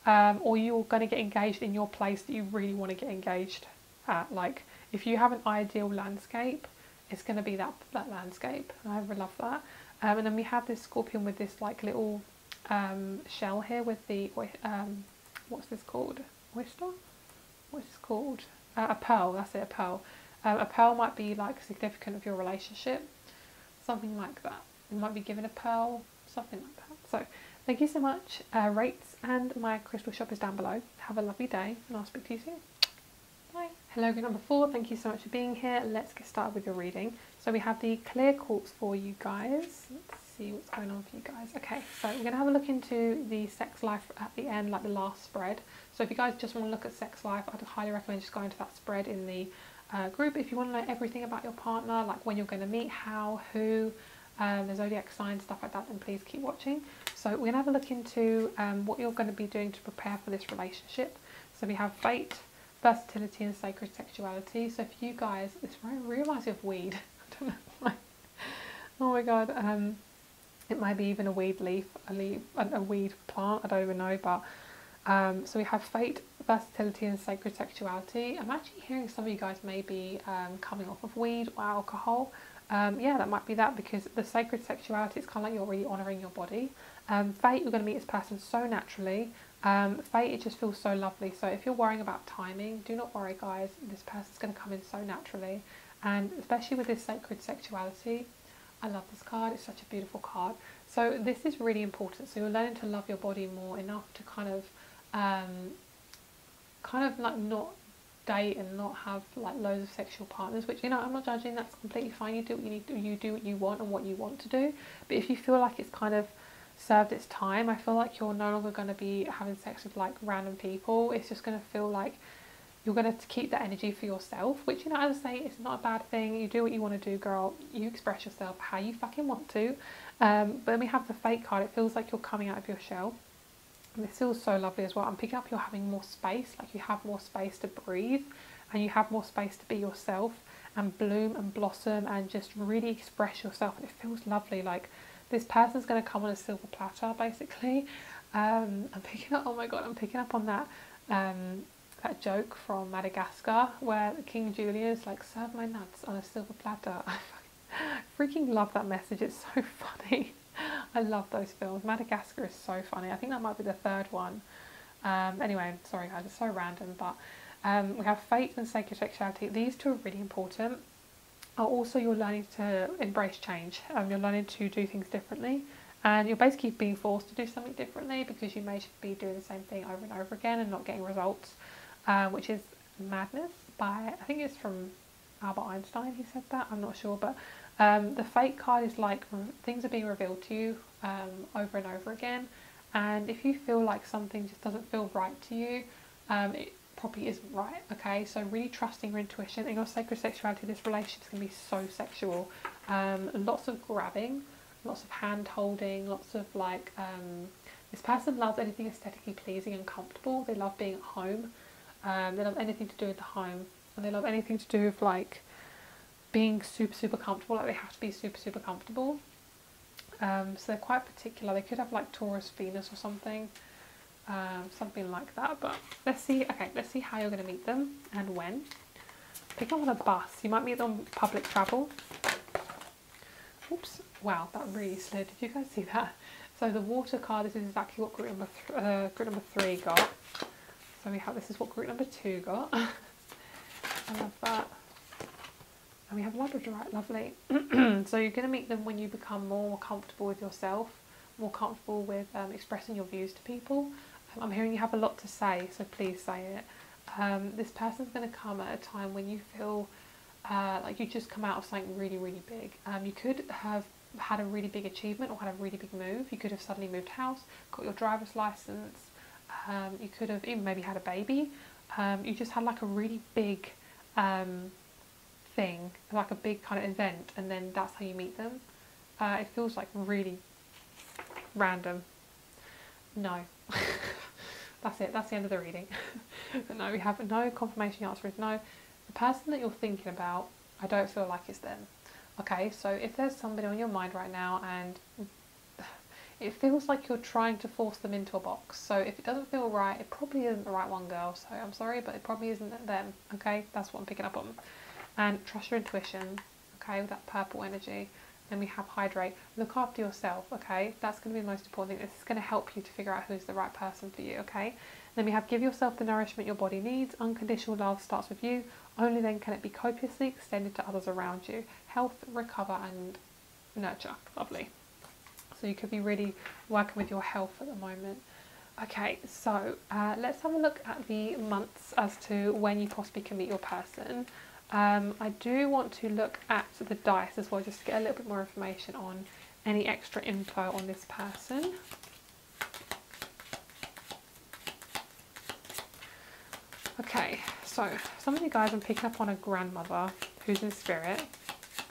or you're going to get engaged in your place that you really want to get engaged at. Like if you have an ideal landscape, it's going to be that landscape, and I love that. And then we have this scorpion with this like little shell here with the what's this called? Oyster? What's this called? A pearl. That's it, a pearl. A pearl might be like significant of your relationship, something like that. You might be given a pearl, something like that. So thank you so much. Rates and my crystal shop is down below. Have a lovely day, and I'll speak to you soon. Bye. Hello, group number 4. Thank you so much for being here. Let's get started with your reading. So we have the clear quartz for you guys. Let's see what's going on for you guys. Okay, so we're going to have a look into the sex life at the end, like the last spread. So if you guys just want to look at sex life, I'd highly recommend just going to that spread in the group. If you want to know everything about your partner, like when you're going to meet, how, who, the zodiac signs, stuff like that, then please keep watching. So we're going to have a look into what you're going to be doing to prepare for this relationship. So we have fate, versatility, and sacred sexuality. So for you guys, this reminds me of weed. I don't know why. Oh my god. It might be even a weed leaf, a weed plant. I don't even know. But so we have fate, versatility, and sacred sexuality. I'm actually hearing some of you guys may be coming off of weed or alcohol. Yeah, that might be that, because the sacred sexuality, it's kind of like you're really honouring your body. Fate, you're going to meet this person so naturally. Fate, it just feels so lovely. So if you're worrying about timing, do not worry, guys. This person's going to come in so naturally. And especially with this sacred sexuality, I love this card. It's such a beautiful card. So this is really important. So you're learning to love your body more, enough to kind of like not date and not have like loads of sexual partners, which, you know, I'm not judging. That's completely fine. You do what you need to do. You do what you want and what you want to do. But if you feel like it's kind of served its time, I feel like you're no longer going to be having sex with like random people. It's just going to feel like you're going to keep that energy for yourself, which, you know, as I say, it's not a bad thing. You do what you want to do, girl. You express yourself how you fucking want to. But then we have the fate card. It feels like you're coming out of your shell. And this feels so lovely as well. I'm picking up you're having more space, like you have more space to breathe, and you have more space to be yourself and bloom and blossom and just really express yourself. And it feels lovely. Like this person's going to come on a silver platter, basically. I'm picking up, oh my god, I'm picking up on that that joke from Madagascar where King Julian's like, serve my nuts on a silver platter. I freaking love that message. It's so funny. I love those films. Madagascar is so funny. I think that might be the third one. Anyway, sorry guys, it's so random, but we have fate and sacred sexuality. These two are really important. Also, you're learning to embrace change. You're learning to do things differently, and you're basically being forced to do something differently because you may be doing the same thing over and over again and not getting results, which is madness. I think it's from Albert Einstein, he said that, I'm not sure, but the fate card is like things are being revealed to you over and over again, and if you feel like something just doesn't feel right to you, it probably isn't right. Okay, so really trusting your intuition and your sacred sexuality. This relationship is going to be so sexual. Lots of grabbing, lots of hand holding, lots of like this person loves anything aesthetically pleasing and comfortable. They love being at home. They love anything to do with the home, and they love anything to do with like being super comfortable. Like they have to be super comfortable. So they're quite particular. They could have like Taurus Venus or something. Something like that, but let's see how you're going to meet them and when. Pick them on a bus. You might meet them on public travel. Oops, wow, that really slid. Did you guys see that? So the water card, this is exactly what group number 3 got. So we have, this is what group number 2 got. I love that. And we have Labradorite, lovely. So you're going to meet them when you become more comfortable with yourself, more comfortable with expressing your views to people. I'm hearing you have a lot to say, so please say it. This person's going to come at a time when you feel like you just come out of something really big. You could have had a really big achievement or had a really big move. You could have suddenly moved house, got your driver's license. You could have even maybe had a baby. You just had like a really big thing, like a big kind of event, and then that's how you meet them. It feels like really random. No. That's it, that's the end of the reading. But no, we have no confirmation. The answer is no. The person that you're thinking about, I don't feel like it's them. Okay, so if there's somebody on your mind right now and it feels like you're trying to force them into a box, so if it doesn't feel right, it probably isn't the right one, girl. So I'm sorry, but it probably isn't them. Okay, that's what I'm picking up on. And trust your intuition, okay, with that purple energy. Then we have hydrate. Look after yourself, okay? That's going to be the most important thing. This is going to help you to figure out who's the right person for you, okay? Then we have give yourself the nourishment your body needs. Unconditional love starts with you. Only then can it be copiously extended to others around you. Health, recover and nurture. Lovely. So you could be really working with your health at the moment. Okay, so let's have a look at the months as to when you possibly can meet your person. I do want to look at the dice as well, just to get a little bit more information on any extra info on this person. Okay, so some of you guys, I'm picking up on a grandmother who's in spirit.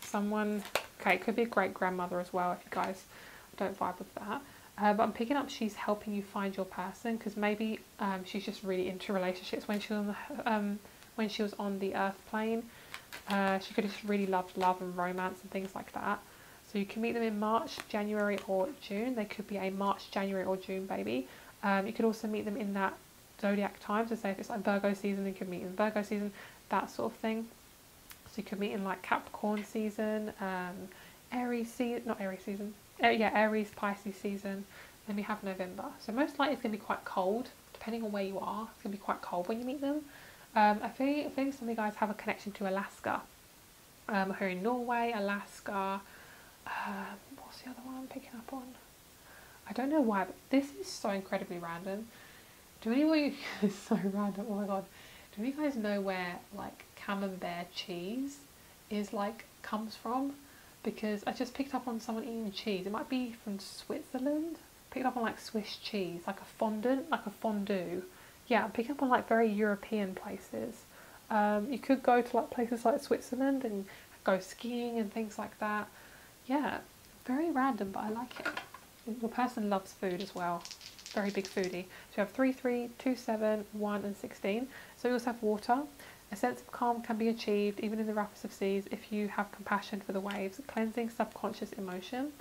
Someone, okay, it could be a great grandmother as well if you guys don't vibe with that. But I'm picking up she's helping you find your person, because maybe she's just really into relationships when she was on the earth plane. She could have just really loved love and romance and things like that. So you can meet them in March, January or June. They could be a March, January or June baby. You could also meet them in that zodiac time. So say if it's like Virgo season, you could meet in Virgo season, that sort of thing. So you could meet in like Capricorn season, Aries season, Aries, Pisces season. Then we have November. So most likely it's going to be quite cold, depending on where you are. It's going to be quite cold when you meet them. I think some of you guys have a connection to Alaska. Here in Norway, Alaska. What's the other one I'm picking up on? I don't know why, but this is so incredibly random. Do anyone it's so random? Oh my god! Do you guys know where like camembert cheese is like comes from? Because I just picked up on someone eating cheese. It might be from Switzerland. Picked up on like Swiss cheese, like a fondant, like a fondue. Yeah, I'm picking up on like very European places. You could go to like places like Switzerland and go skiing and things like that. Yeah, very random, but I like it. Your person loves food as well. Very big foodie. So you have 3, 3, 2, 7, 1 and 16. So you also have water. A sense of calm can be achieved even in the roughest of seas if you have compassion for the waves. Cleansing subconscious emotion.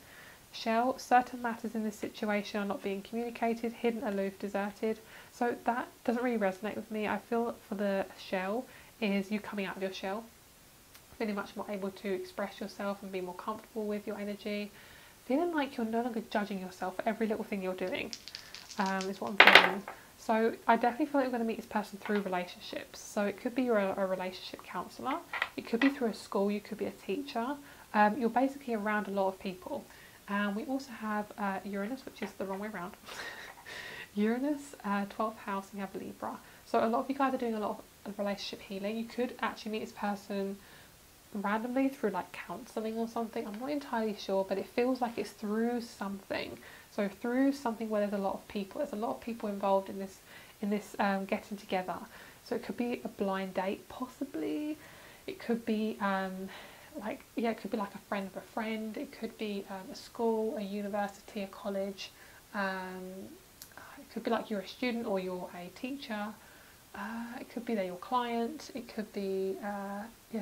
Shell, certain matters in this situation are not being communicated, hidden, aloof, deserted. So that doesn't really resonate with me. I feel for the shell is you coming out of your shell, feeling much more able to express yourself and be more comfortable with your energy, feeling like you're no longer judging yourself for every little thing you're doing, is what I'm feeling. So I definitely feel like you're going to meet this person through relationships. So it could be you're a relationship counsellor, it could be through a school, you could be a teacher. You're basically around a lot of people. We also have Uranus, which is the wrong way around. Uranus, 12th house, and you have Libra. So a lot of you guys are doing a lot of relationship healing. You could actually meet this person randomly through like counselling or something. I'm not entirely sure, but it feels like it's through something. So through something where there's a lot of people. There's a lot of people involved in this getting together. So it could be a blind date, possibly. It could be it could be like a friend of a friend. It could be a school, a university, a college. It could be like you're a student or you're a teacher. It could be they're your client. It could be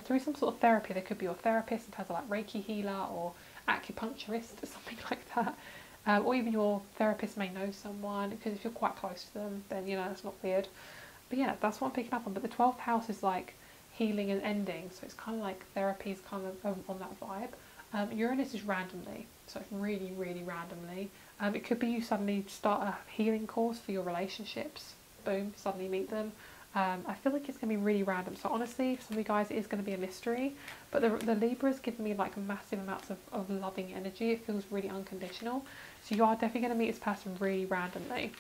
through some sort of therapy. They could be your therapist in terms of like Reiki healer or acupuncturist or something like that. Or even your therapist may know someone, because if you're quite close to them, then that's not weird. But yeah, that's what I'm picking up on. But the 12th house is like healing and ending, so it's kind of like therapy is kind of on that vibe. Uranus is randomly, so it's really, really randomly. It could be you suddenly start a healing course for your relationships. Boom, suddenly meet them. I feel like it's going to be really random. So honestly, for some of you guys, it is going to be a mystery. But the Libra is giving me like massive amounts of loving energy. It feels really unconditional. So you are definitely going to meet this person really randomly.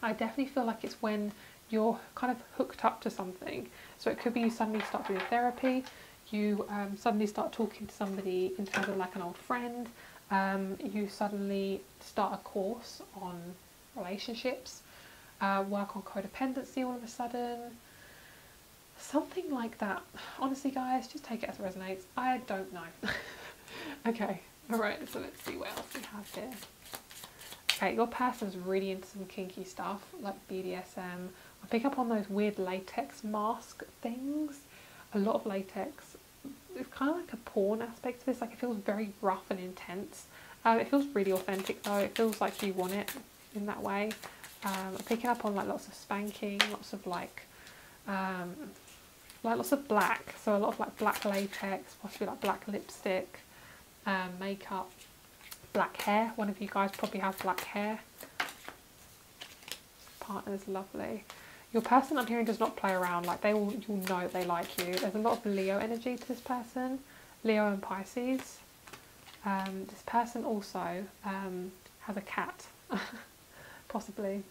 I definitely feel like it's when you're kind of hooked up to something. So it could be you suddenly start doing therapy. You suddenly start talking to somebody in terms of like an old friend. You suddenly start a course on relationships. Work on codependency all of a sudden, something like that. Honestly guys, just take it as it resonates. I don't know. Okay, alright, so let's see what else we have here. Okay, your person's really into some kinky stuff like BDSM. I pick up on those weird latex mask things. A lot of latex. It's kind of like a porn aspect to this. Like it feels very rough and intense. It feels really authentic though. It feels like you want it in that way. I'm picking up on like lots of spanking, lots of like lots of black, so a lot of like black latex, possibly like black lipstick, makeup, black hair. One of you guys probably has black hair. Partner's lovely. Your person I'm hearing does not play around. Like you'll know they like you. There's a lot of Leo energy to this person, Leo and Pisces. This person also has a cat. Possibly,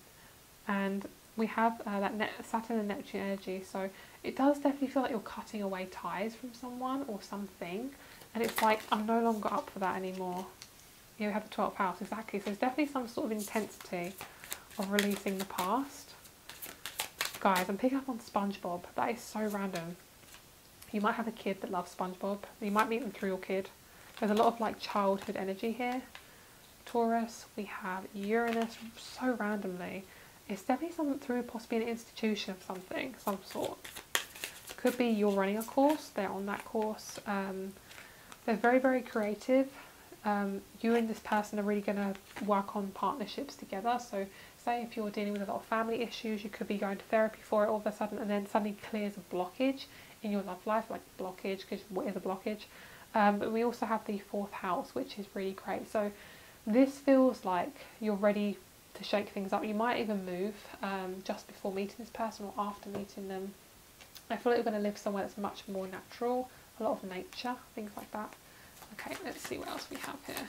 and we have that Saturn and Neptune energy, so it does definitely feel like you're cutting away ties from someone or something, and it's like I'm no longer up for that anymore. We have the 12th house, exactly, so there's definitely some sort of intensity of releasing the past. Guys, I'm picking up on SpongeBob. That is so random. You might have a kid that loves SpongeBob. You might meet them through your kid. There's a lot of like childhood energy here. Taurus, we have Uranus, so randomly. It's definitely something through possibly an institution of something, some sort. Could be you're running a course, they're on that course. They're very, very creative. You and this person are really going to work on partnerships together. So say if you're dealing with a lot of family issues, you could be going to therapy for it all of a sudden, and then suddenly clears a blockage in your love life, like blockage, because what is a blockage? But we also have the 4th house, which is really great. So this feels like you're ready to shake things up. You might even move just before meeting this person or after meeting them. I feel like you're going to live somewhere that's much more natural, a lot of nature, things like that. Okay, let's see what else we have here.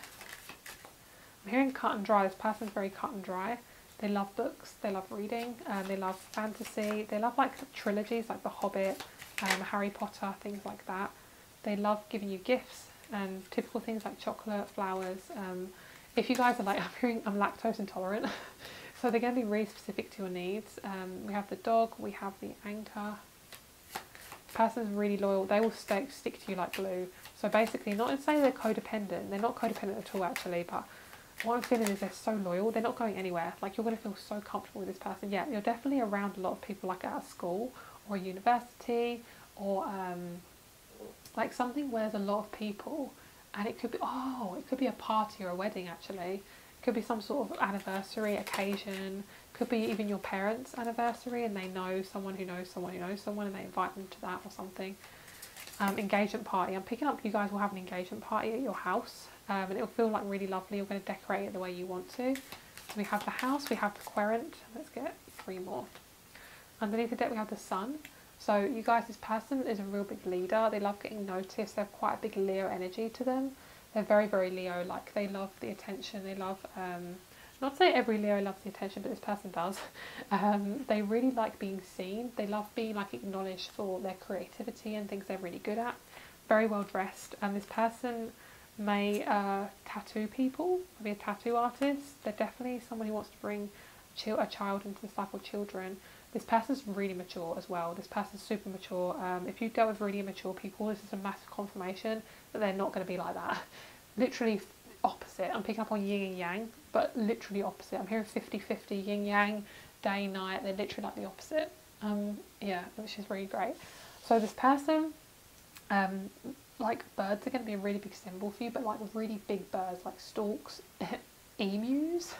I'm hearing cut and dry. This person's very cut and dry. They love books, they love reading, they love fantasy, they love like trilogies like The Hobbit, Harry Potter, things like that. They love giving you gifts and typical things like chocolate, flowers. If you guys are like, I'm lactose intolerant, so they're going to be really specific to your needs. We have the dog, we have the anchor. The person's really loyal. They will stick to you like glue. So basically, not to say they're codependent. They're not codependent at all, actually. But what I'm feeling is they're so loyal. They're not going anywhere. Like you're going to feel so comfortable with this person. Yeah, you're definitely around a lot of people, like at a school or a university or like something where there's a lot of people. And it could be, it could be a party or a wedding actually. It could be some sort of anniversary occasion. Could be even your parents' anniversary and they know someone who knows someone who knows someone and they invite them to that or something. Engagement party. I'm picking up you guys will have an engagement party at your house and it'll feel like really lovely. You're going to decorate it the way you want to. So we have the house, we have the querent. Let's get 3 more. Underneath the deck we have the Sun. So you guys, this person is a real big leader. They love getting noticed. They have quite a big Leo energy to them. They're very, very Leo. Like, they love the attention. They love, not to say every Leo loves the attention, but this person does. They really like being seen. They love being like acknowledged for their creativity and things they're really good at. Very well dressed. And this person may tattoo people, be a tattoo artist. They're definitely someone who wants to bring a child into the cycle of children. This person's really mature as well. This person's super mature. If you dealt with really immature people, this is a massive confirmation that they're not going to be like that. Literally opposite. I'm picking up on yin and yang, but literally opposite. I'm hearing 50-50 yin yang, day, night. They're literally like the opposite. Yeah, which is really great. So this person, like, birds are going to be a really big symbol for you, but like really big birds, like storks, emus,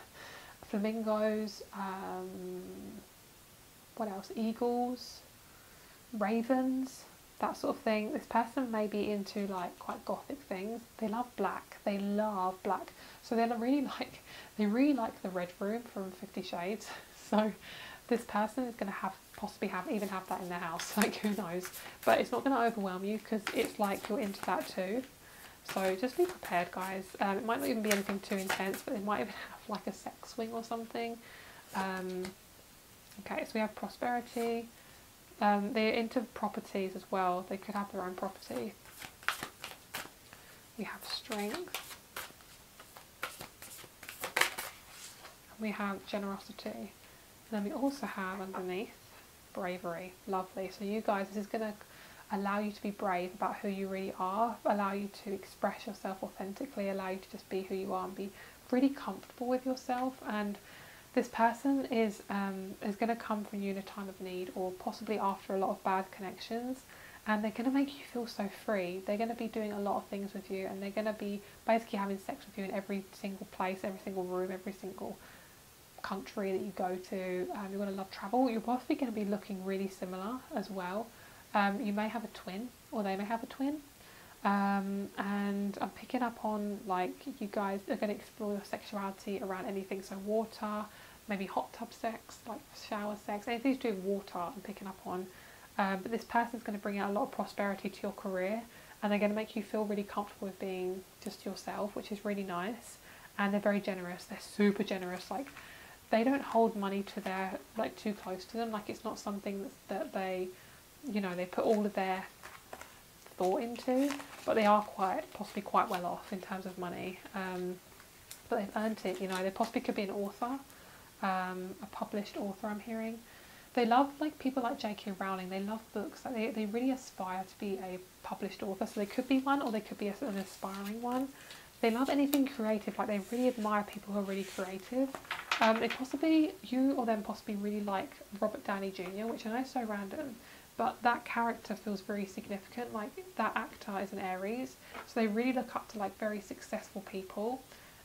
flamingos, what else, eagles, ravens, that sort of thing. This person may be into like quite gothic things. They love black. They love black. So they really like the Red Room from 50 Shades. So this person is going to possibly have that in their house. Like, who knows? But it's not going to overwhelm you, because it's like you're into that too. So just be prepared, guys. It might not even be anything too intense, but they might even have like a sex swing or something. Okay, so we have prosperity. They're into properties as well. They could have their own property. We have strength. We have generosity. And then we also have underneath bravery. Lovely. So you guys, this is going to allow you to be brave about who you really are, allow you to express yourself authentically, allow you to just be who you are and be really comfortable with yourself. And this person is going to come from you in a time of need, or possibly after a lot of bad connections, and they're going to make you feel so free. They're going to be doing a lot of things with you, and they're going to be basically having sex with you in every single place, every single room, every single country that you go to. You're going to love travel. You're possibly going to be looking really similar as well. You may have a twin, or they may have a twin. And I'm picking up on, like, you guys are going to explore your sexuality around anything. So water, maybe hot tub sex, like shower sex, anything to do with water I'm picking up on. But this person's going to bring out a lot of prosperity to your career, and they're going to make you feel really comfortable with being just yourself, which is really nice. And they're very generous. They're super generous. Like, they don't hold money to their, like, too close to them. Like, it's not something that they, you know, they put all of their thought into, but they are possibly quite well off in terms of money. But they've earned it, you know. They possibly could be an author, a published author, I'm hearing. They love, like, people like J.K. Rowling. They love books. Like, they really aspire to be a published author. So they could be one, or they could be an aspiring one. They love anything creative. Like, they really admire people who are really creative. They possibly, you or them possibly really like Robert Downey Jr., which I know is so random, but that character feels very significant. Like, that actor is an Aries, so they really look up to, like, very successful people,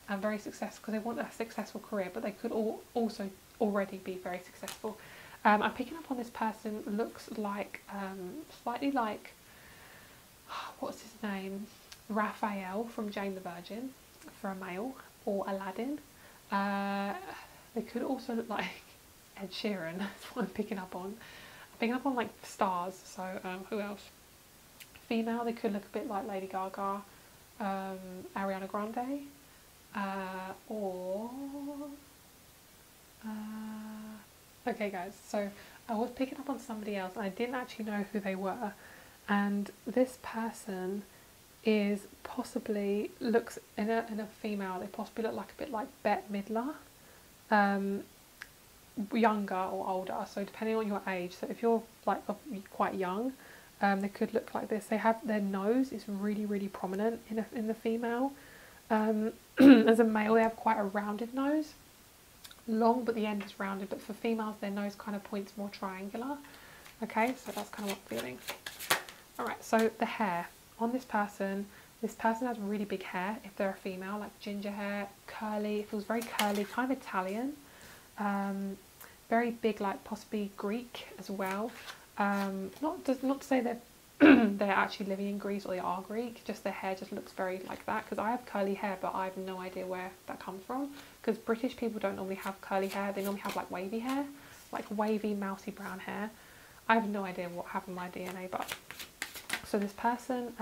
and very successful because they want a successful career, but they could also already be very successful. I'm picking up on this person looks like slightly like, what's his name, Raphael from Jane the Virgin for a male, or Aladdin. They could also look like Ed Sheeran. That's what I'm picking up on. I'm picking up on, like, stars. So who else? Female, they could look a bit like Lady Gaga, Ariana Grande, or okay, guys, so I was picking up on somebody else and I didn't actually know who they were, and this person is possibly looks in a female. They possibly look like a bit like Bette Midler, younger or older, so depending on your age. So if you're, like, quite young, they could look like this. They have, their nose is really, really prominent in the female. As a male, they have quite a rounded nose, long but the end is rounded, but for females their nose kind of points more triangular. Okay, so that's kind of what I'm feeling. Alright, so the hair on this person has really big hair if they're a female, like ginger hair, curly. It feels very curly, kind of Italian, very big, like possibly Greek as well. Not to say that they're actually living in Greece or they are Greek, just their hair just looks very like that, because I have curly hair but I have no idea where that comes from, because British people don't normally have curly hair, they normally have, like, wavy hair. like wavy, mousy brown hair. I have no idea what happened to my DNA, but so this person,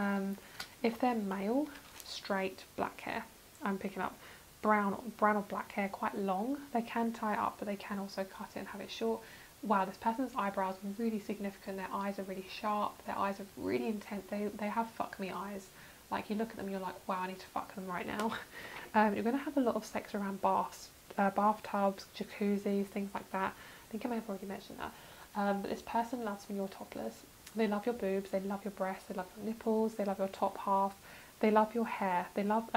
if they're male, straight, black hair, I'm picking up brown or black hair, quite long. They can tie it up, but they can also cut it and have it short. Wow, this person's eyebrows are really significant. Their eyes are really sharp. Their eyes are really intense. They have fuck me eyes. Like, you look at them, you're like, wow, I need to fuck them right now. You're going to have a lot of sex around baths, bathtubs, jacuzzis, things like that. I think I may have already mentioned that. But this person loves when you're topless. They love your boobs, they love your breasts, they love your nipples, they love your top half, they love your hair. They love,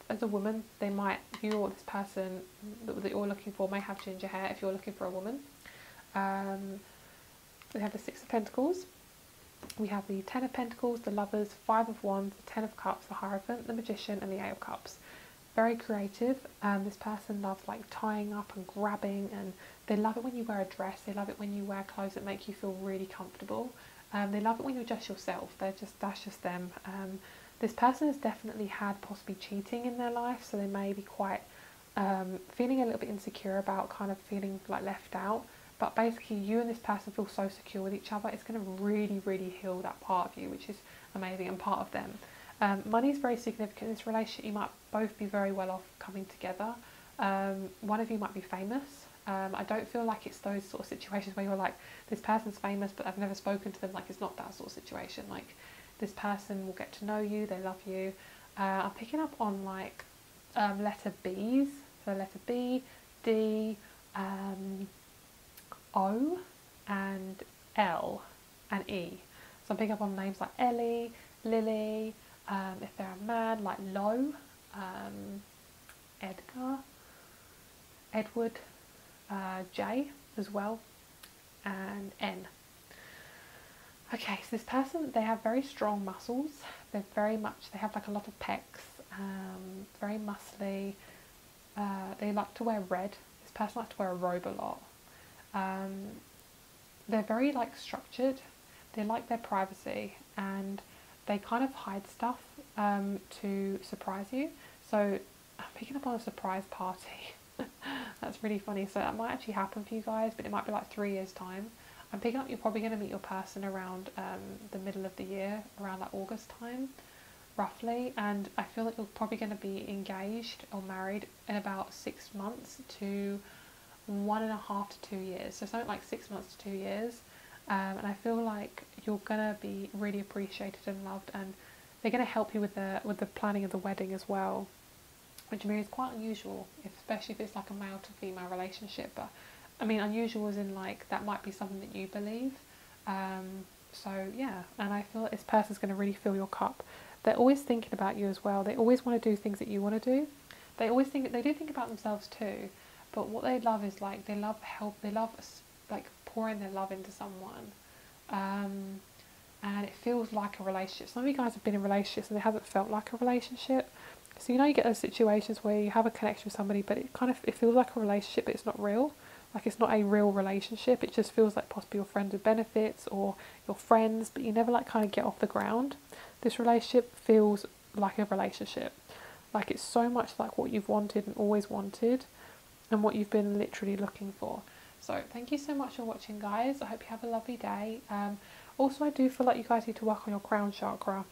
as a woman, they might, you or this person that you're looking for may have ginger hair if you're looking for a woman. We have the Six of Pentacles. We have the Ten of Pentacles, the Lovers, Five of Wands, the Ten of Cups, the Hierophant, the Magician, and the Eight of Cups. Very creative. This person loves like tying up and grabbing, and they love it when you wear a dress. They love it when you wear clothes that make you feel really comfortable. They love it when you're just yourself. That's just them. This person has definitely had possibly cheating in their life, so they may be quite feeling a little bit insecure about kind of feeling like left out. But basically, you and this person feel so secure with each other, it's going to really, really heal that part of you, which is amazing, and part of them. Money is very significant in this relationship. You might both be very well off coming together. One of you might be famous. I don't feel like it's those sort of situations where you're like, this person's famous, but I've never spoken to them. Like, it's not that sort of situation. Like, this person will get to know you, they love you. I'm picking up on like letter B's. So letter B, D, O, and L, and E. So I'm picking up on names like Ellie, Lily, if they're a man, like Lo, Edgar, Edward, J as well, and N. Okay, so this person, they have very strong muscles. They have like a lot of pecs, very muscly. They like to wear red. This person likes to wear a robe a lot. They're very like structured. They like their privacy, and they kind of hide stuff to surprise you. So I'm picking up on a surprise party. That's really funny. So that might actually happen for you guys, but it might be like 3 years time. I'm picking up you're probably going to meet your person around the middle of the year, around like August time roughly, and I feel like you're probably going to be engaged or married in about 6 months to 1.5 to 2 years. So something like 6 months to 2 years. And I feel like you're gonna be really appreciated and loved, and they're gonna help you with the planning of the wedding as well, which I mean is quite unusual, especially if it's like a male to female relationship. But I mean, unusual as in like that might be something that you believe. So yeah, and I feel like this person's gonna really fill your cup. They're always thinking about you as well. They always want to do things that you want to do. They do think about themselves too. But what they love is like they love help. They love like pouring their love into someone, and it feels like a relationship. Some of you guys have been in relationships and it hasn't felt like a relationship. So you know, you get those situations where you have a connection with somebody, but it feels like a relationship, but it's not real. Like, it's not a real relationship. It just feels like possibly your friends with benefits or your friends, but you never like kind of get off the ground. This relationship feels like a relationship. Like, it's so much like what you've wanted and always wanted, and what you've been literally looking for. So thank you so much for watching, guys. I hope you have a lovely day. Also, I do feel like you guys need to work on your crown chakra.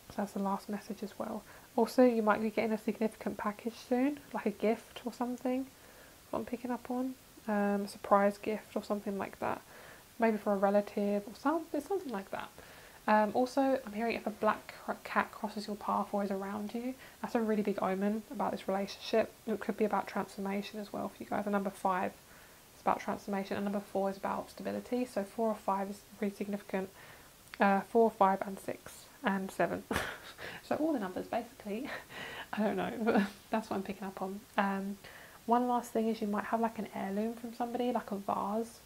So that's the last message as well. Also, you might be getting a significant package soon, like a gift or something. What I'm picking up on, a surprise gift or something like that. Maybe for a relative or something like that. Also, I'm hearing if a black cat crosses your path or is around you, that's a really big omen about this relationship. It could be about transformation as well for you guys. And number 5 is about transformation, and number 4 is about stability. So 4 or 5 is really significant. 4, 5, and 6, and 7. So all the numbers basically. I don't know, but that's what I'm picking up on. One last thing is you might have like an heirloom from somebody, like a vase.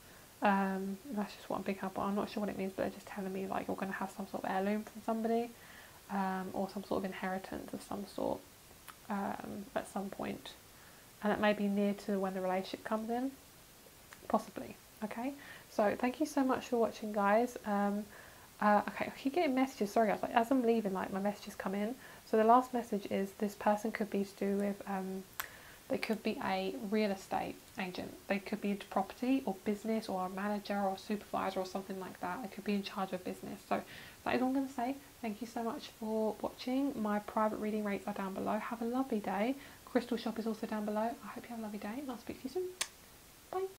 That's just what I'm picking up on. I'm not sure what it means, but they're just telling me like you're going to have some sort of heirloom from somebody, or some sort of inheritance of some sort at some point, and it may be near to when the relationship comes in, possibly. Okay, so thank you so much for watching, guys. Okay, I keep getting messages, sorry guys, like as I'm leaving, like my messages come in. So the last message is this person could be to do with They could be a real estate agent. They could be into property or business or a manager or a supervisor or something like that. They could be in charge of business. So that is all I'm going to say. Thank you so much for watching. My private reading rates are down below. Have a lovely day. Crystal shop is also down below. I hope you have a lovely day and I'll speak to you soon. Bye.